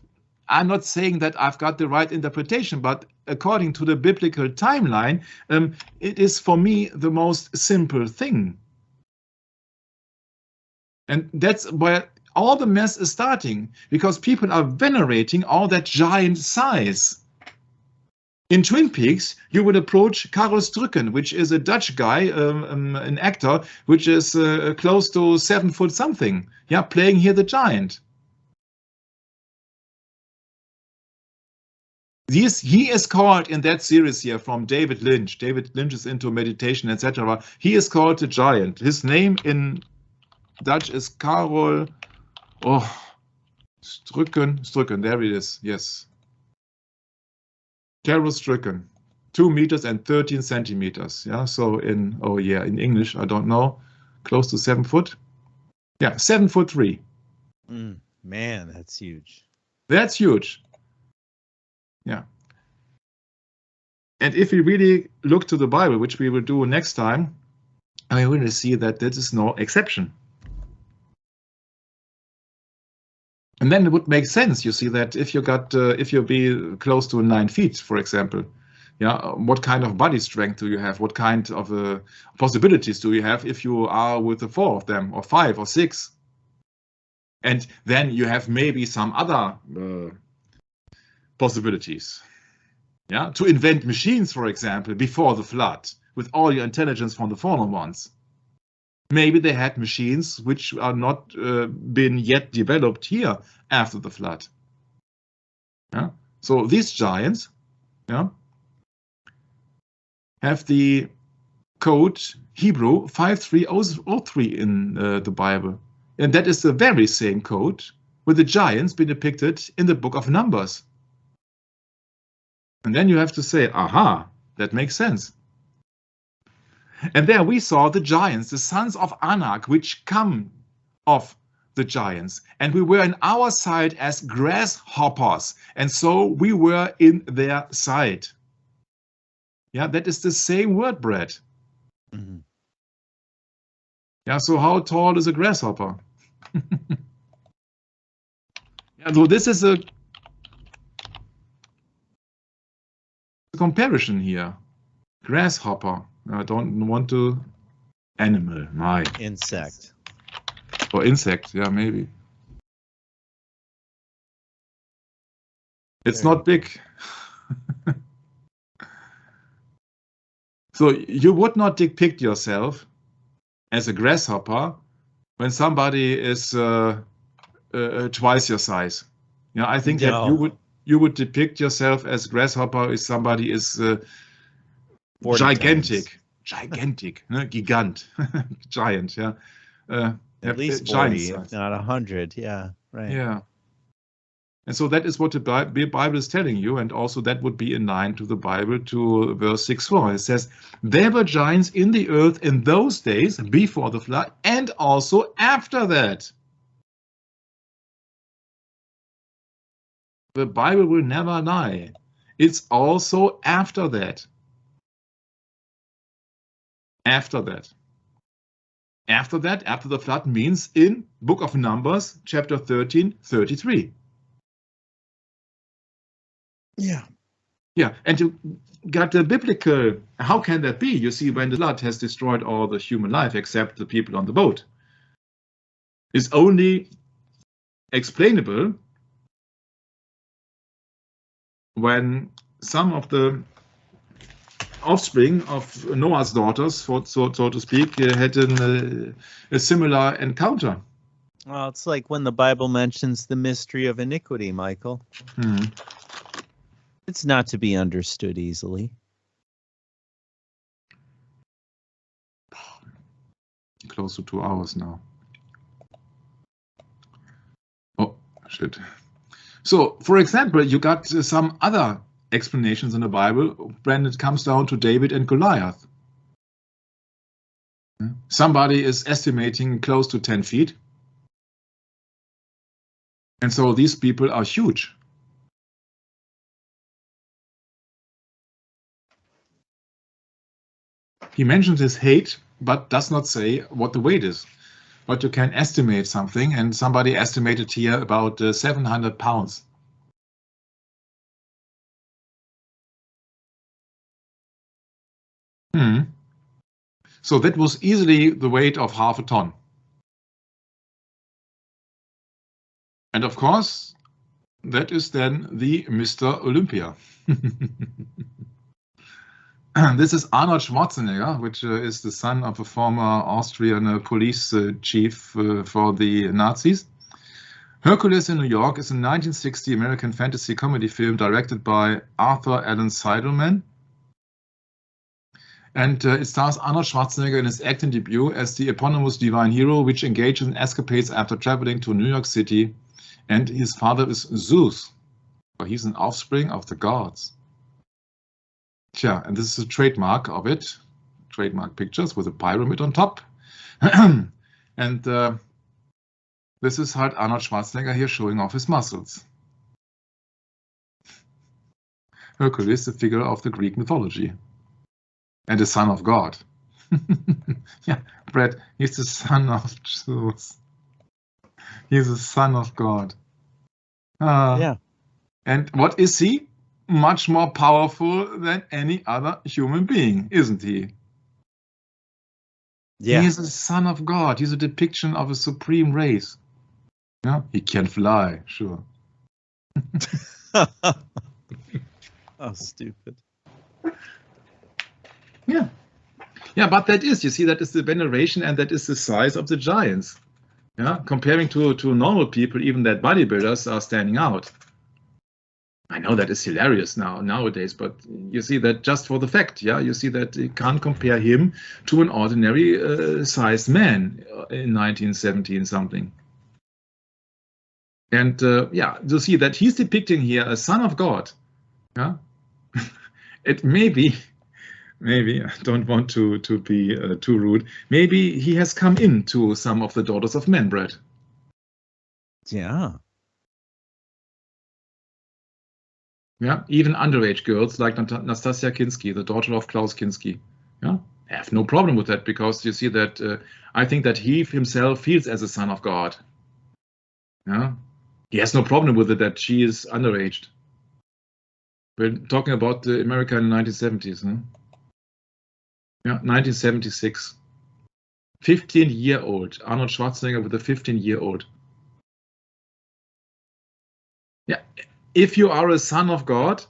I'm not saying that I've got the right interpretation, but according to the biblical timeline, it is for me the most simple thing. And that's where all the mess is starting, because people are venerating all that giant size. In Twin Peaks, you would approach Karel Strucken, which is a Dutch guy, an actor, which is close to 7 foot something, yeah, playing here the giant. He is called in that series here from David Lynch. David Lynch is into meditation, etc. He is called the giant. His name in Dutch is Karel Strucken. There it is. Yes. Karel Strucken. 2 meters and 13 centimeters. Yeah. So in English, I don't know. Close to 7 foot. Yeah, 7'3". Man, that's huge. That's huge. Yeah. And if we really look to the Bible, which we will do next time, I will see that this is no exception. And then it would make sense, you see, that if you be close to 9 feet, for example, yeah, what kind of body strength do you have? What kind of possibilities do you have if you are with the 4 of them, or 5 or 6? And then you have maybe some other possibilities. Yeah, to invent machines, for example, before the flood, with all your intelligence from the fallen ones. Maybe they had machines which are not been yet developed here after the flood. Yeah? So these giants, yeah, have the code Hebrew 5303 in the Bible. And that is the very same code with the giants being depicted in the book of Numbers. And then you have to say, aha, that makes sense. And there we saw the giants, the sons of Anak, which come of the giants. And we were in our side as grasshoppers. And so we were in their side. Yeah, that is the same word, Brad. Mm-hmm. Yeah, so how tall is a grasshopper? Yeah, so this is a comparison here. Grasshopper. I don't want to animal. My insect. Or insect, yeah, maybe. It's not big. So you would not depict yourself as a grasshopper when somebody is twice your size. Yeah, I think that you would depict yourself as grasshopper if somebody is gigantic, ne? Gigant, giant, yeah. At least 40, if not 100, yeah, right. Yeah. And so that is what the Bible is telling you, and also that would be in line to the Bible, to verse 6:4. It says, there were giants in the earth in those days before the flood, and also after that. The Bible will never lie. It's also after that. After that. After that, after the flood, means in Book of Numbers, chapter 13, 33. Yeah. Yeah, and you got the biblical, how can that be? You see, when the flood has destroyed all the human life except the people on the boat, is only explainable when some of the offspring of Noah's daughters, so to speak, had a similar encounter. Well, it's like when the Bible mentions the mystery of iniquity, Michael. Hmm. It's not to be understood easily. Close to 2 hours now. Oh, shit. So, for example, you got some other explanations in the Bible when it comes down to David and Goliath. Somebody is estimating close to 10 feet. And so these people are huge. He mentions his height, but does not say what the weight is. But you can estimate something, and somebody estimated here about 700 pounds. So that was easily the weight of half a ton. And of course, that is then the Mr. Olympia. This is Arnold Schwarzenegger, which is the son of a former Austrian police chief for the Nazis. Hercules in New York is a 1960 American fantasy comedy film directed by Arthur Allen Seidelman. And it stars Arnold Schwarzenegger in his acting debut as the eponymous divine hero, which engages in escapades after traveling to New York City. And his father is Zeus, but he's an offspring of the gods. Tja, and this is a trademark of it. Trademark pictures with a pyramid on top. And this is halt Arnold Schwarzenegger here showing off his muscles. Hercules, the figure of the Greek mythology. And the son of God. Yeah, Brett, he's the son of Zeus. He's the son of God. Yeah. And what is he? Much more powerful than any other human being, isn't he? Yeah. He is a son of God. He's a depiction of a supreme race. Yeah, he can fly, sure. Oh, stupid. Yeah. Yeah, but that is, you see, that is the veneration, and that is the size of the giants. Yeah, comparing to normal people, even that bodybuilders are standing out. I know that is hilarious nowadays, but you see that just for the fact, yeah, you see that you can't compare him to an ordinary sized man in 1917 something. And yeah, you see that he's depicting here a son of God. Yeah, it maybe I don't want to be too rude. Maybe he has come into some of the daughters of men, Brett. Yeah. Yeah, even underage girls like Nastasia Kinski, the daughter of Klaus Kinski. Yeah, I have no problem with that, because you see that I think that he himself feels as a son of God. Yeah, he has no problem with it that she is underaged. We're talking about America in the 1970s. Huh? Yeah, 1976. 15-year-old Arnold Schwarzenegger with a 15-year-old. Yeah, if you are a son of God,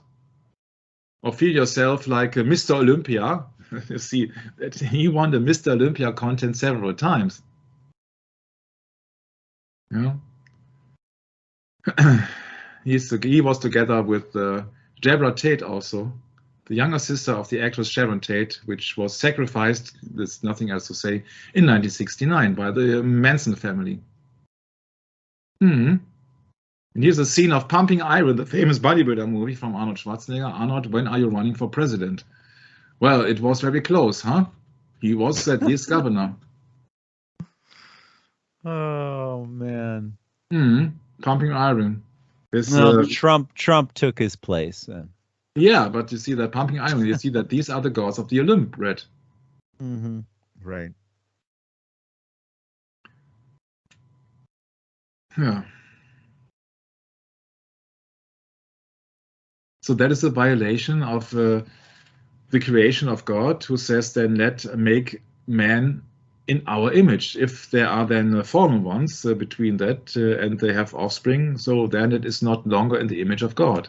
or feel yourself like a Mr. Olympia, you see that he won the Mr. Olympia contest several times. Yeah. He was together with Deborah Tate also, the younger sister of the actress Sharon Tate, which was sacrificed, there's nothing else to say, in 1969 by the Manson family. And here's a scene of Pumping Iron, the famous bodybuilder movie from Arnold Schwarzenegger. Arnold, when are you running for president? Well, it was very close, huh? He was at least governor. Oh, man. Pumping Iron. Well, Trump took his place. Yeah, but you see that Pumping Iron, you see that these are the gods of the Olymp, Brett. Right. Yeah. So that is a violation of the creation of God, who says then let make man in our image. If there are then fallen ones between that and they have offspring, so then it is not longer in the image of God.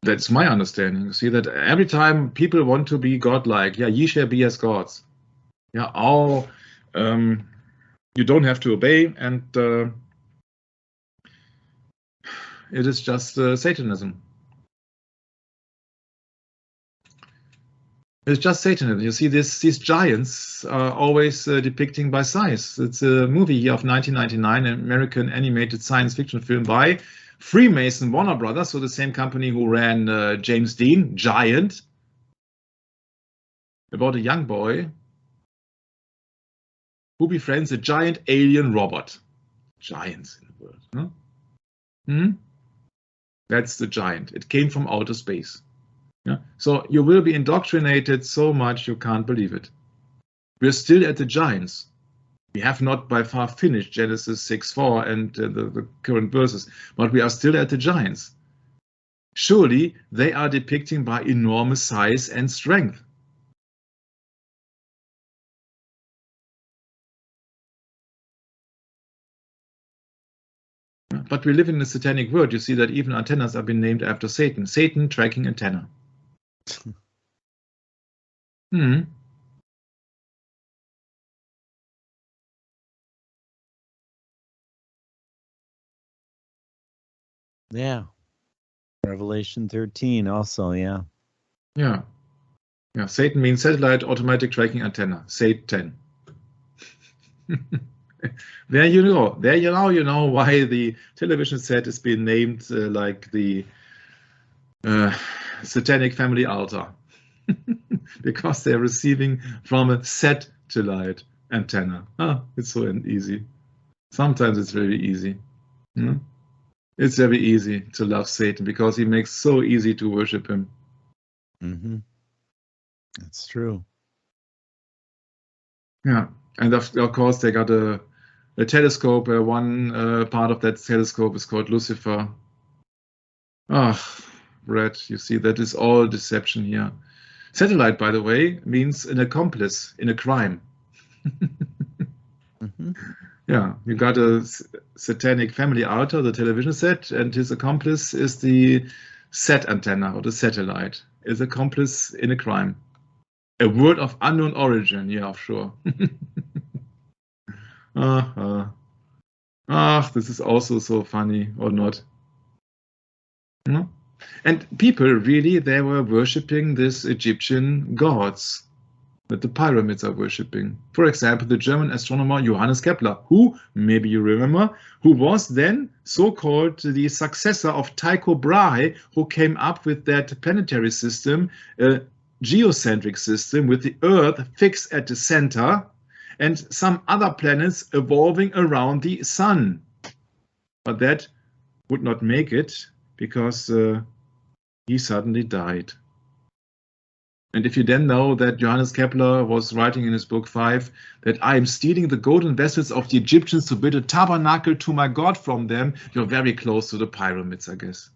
That's my understanding. See that every time people want to be godlike, yeah, ye shall be as gods. Yeah, all you don't have to obey, and it is just Satanism. It's just Satanism. You see, these giants are always depicting by size. It's a movie here of 1999, an American animated science fiction film by Freemason Warner Brothers, so the same company who ran James Dean, Giant, about a young boy who befriends a giant alien robot. Giants in the world. Huh? That's the giant. It came from outer space. Yeah? So you will be indoctrinated so much you can't believe it. We're still at the giants. We have not by far finished Genesis 6:4 and the current verses, but we are still at the giants. Surely they are depicting by enormous size and strength. But we live in a satanic world. You see that even antennas have been named after Satan. Satan tracking antenna. Yeah. Revelation 13 also, yeah. Yeah. Satan means satellite automatic tracking antenna. Satan. There you know why the television set is being named like the satanic family altar. Because they're receiving from a satellite antenna. It's so easy. Sometimes it's very easy. It's very easy to love Satan because he makes so easy to worship him. That's true. Yeah, and of course they got a telescope. One part of that telescope is called Lucifer. Brad, you see, that is all deception here. Satellite, by the way, means an accomplice in a crime. Yeah, you got a satanic family altar, the television set, and his accomplice is the sat antenna or the satellite. Is accomplice in a crime. A word of unknown origin, yeah, sure. This is also so funny, or not? No? And people really, they were worshipping these Egyptian gods that the pyramids are worshipping. For example, the German astronomer Johannes Kepler, who, maybe you remember, who was then so-called the successor of Tycho Brahe, who came up with that planetary system, a geocentric system with the Earth fixed at the center and some other planets evolving around the sun. But that would not make it because he suddenly died. And if you then know that Johannes Kepler was writing in his book 5 that I am stealing the golden vessels of the Egyptians to build a tabernacle to my God from them, you're very close to the pyramids, I guess.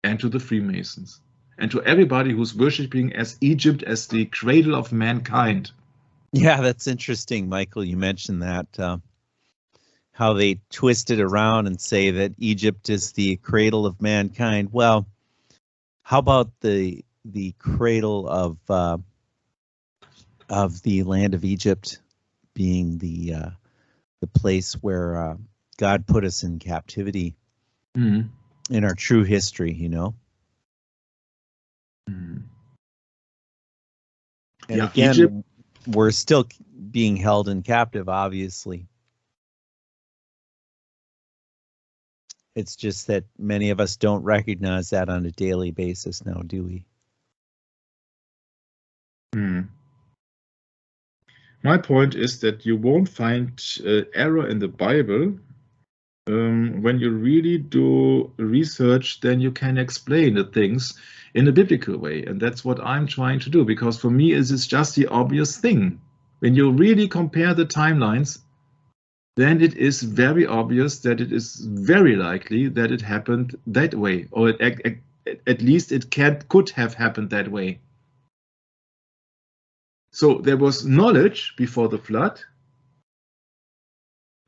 And to the Freemasons. And to everybody who's worshipping as Egypt as the cradle of mankind. Yeah, that's interesting, Michael. You mentioned that, how they twist it around and say that Egypt is the cradle of mankind. Well, how about the cradle of the land of Egypt being the place where God put us in captivity in our true history, you know? And yeah, again, Egypt, we're still being held in captive, obviously. It's just that many of us don't recognize that on a daily basis now, do we? My point is that you won't find error in the Bible. When you really do research, then you can explain the things in a biblical way. And that's what I'm trying to do, because for me, it is just the obvious thing. When you really compare the timelines, then it is very obvious that it is very likely that it happened that way, or at least it could have happened that way. So there was knowledge before the flood,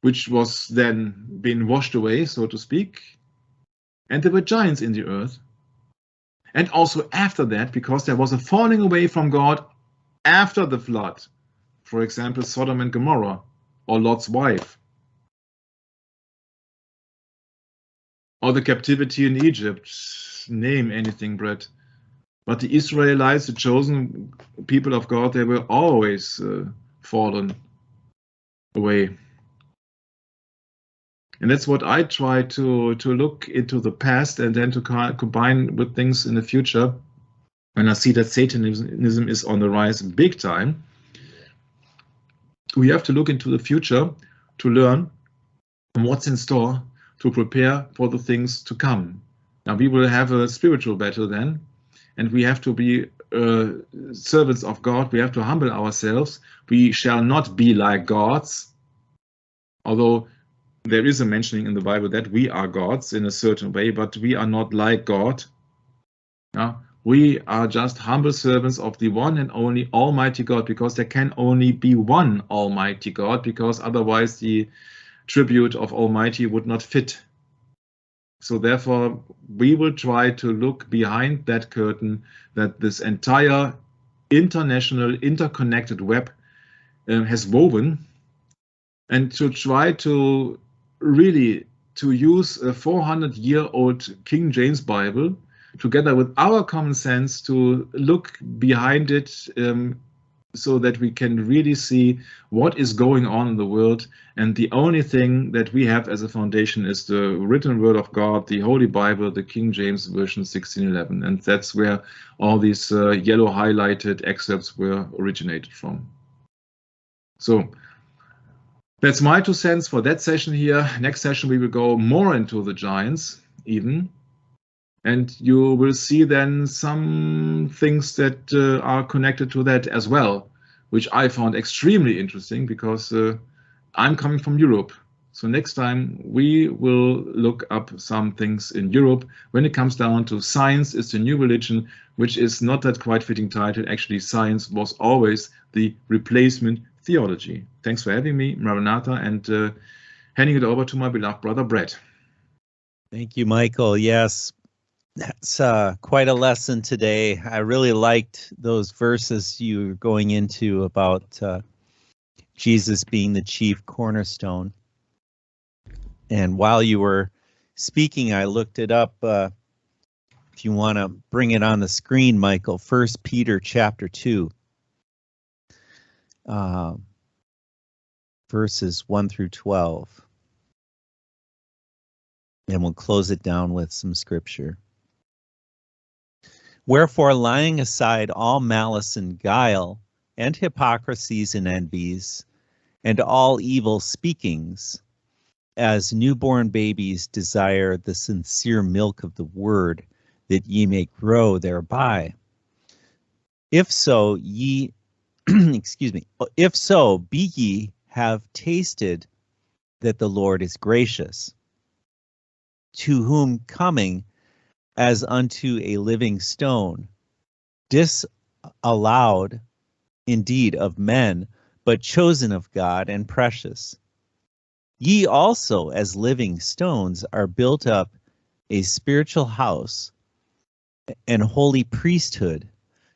which was then being washed away, so to speak. And there were giants in the earth. And also after that, because there was a falling away from God after the flood. For example, Sodom and Gomorrah, or Lot's wife. Or the captivity in Egypt. Name anything, Brett. But the Israelites, the chosen people of God, they were always fallen away. And that's what I try to look into the past and then to combine with things in the future. And I see that Satanism is on the rise big time. We have to look into the future to learn what's in store, to prepare for the things to come. Now we will have a spiritual battle then, and we have to be servants of God. We have to humble ourselves. We shall not be like gods, although there is a mentioning in the Bible that we are gods in a certain way, but we are not like God. We are just humble servants of the one and only Almighty God, because there can only be one Almighty God, because otherwise the tribute of Almighty would not fit. So therefore, we will try to look behind that curtain that this entire international interconnected web has woven, and to try to really to use a 400-year-old King James Bible together with our common sense to look behind it, so that we can really see what is going on in the world. And the only thing that we have as a foundation is the written word of God, the Holy Bible, the King James Version 1611. And that's where all these yellow highlighted excerpts were originated from. So that's my 2 cents for that session here. Next session we will go more into the giants even. And you will see then some things that are connected to that as well, which I found extremely interesting, because I'm coming from Europe. So next time we will look up some things in Europe when it comes down to science is the new religion, which is not that quite fitting title. Actually, science was always the replacement theology. Thanks for having me, Maranatha, and handing it over to my beloved brother, Brett. Thank you, Michael. Yes. That's quite a lesson today. I really liked those verses you were going into about Jesus being the chief cornerstone. And while you were speaking, I looked it up. If you want to bring it on the screen, Michael, 1 Peter chapter 2, verses 1 through 12. And we'll close it down with some scripture. Wherefore, laying aside all malice and guile, and hypocrisies and envies, and all evil speakings, as newborn babies desire the sincere milk of the word, that ye may grow thereby. If so, ye, if so, be ye have tasted that the Lord is gracious, to whom coming as unto a living stone, disallowed indeed of men, but chosen of God and precious. Ye also, as living stones, are built up a spiritual house and holy priesthood,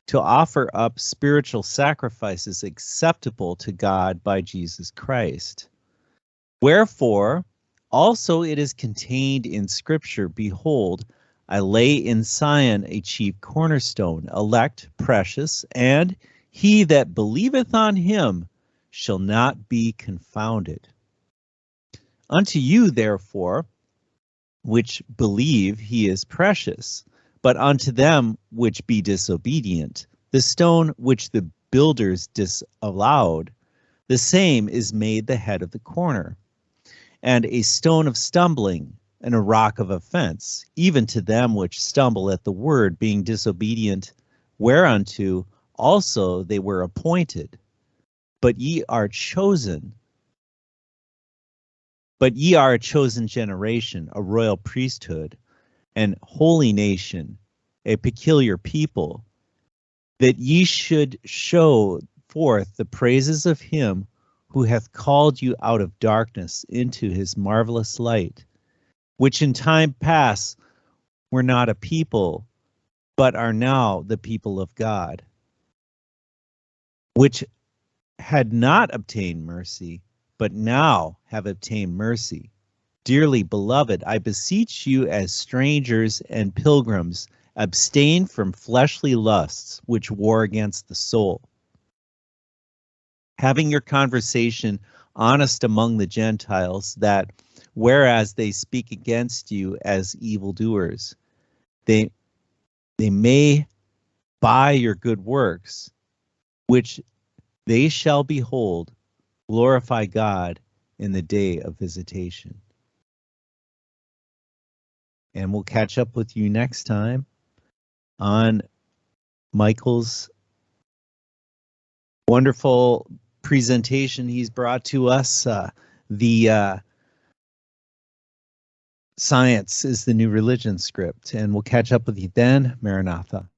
to offer up spiritual sacrifices acceptable to God by Jesus Christ. Wherefore, also it is contained in Scripture, behold, I lay in Sion a chief cornerstone, elect, precious, and he that believeth on him shall not be confounded. Unto you, therefore, which believe, he is precious, but unto them which be disobedient, the stone which the builders disallowed, the same is made the head of the corner, and a stone of stumbling, and a rock of offense, even to them which stumble at the word, being disobedient, whereunto also they were appointed. But ye are chosen. But ye are a chosen generation, a royal priesthood, an holy nation, a peculiar people, that ye should show forth the praises of him who hath called you out of darkness into his marvelous light, which in time past were not a people, but are now the people of God, which had not obtained mercy, but now have obtained mercy. Dearly beloved, I beseech you as strangers and pilgrims, Abstain from fleshly lusts which war against the soul. Having your conversation honest among the Gentiles, that whereas they speak against you as evildoers, they may by your good works, which they shall behold, glorify God in the day of visitation. And we'll catch up with you next time on Michael's wonderful presentation he's brought to us. The Science is the New Religion script. And we'll catch up with you then. Maranatha.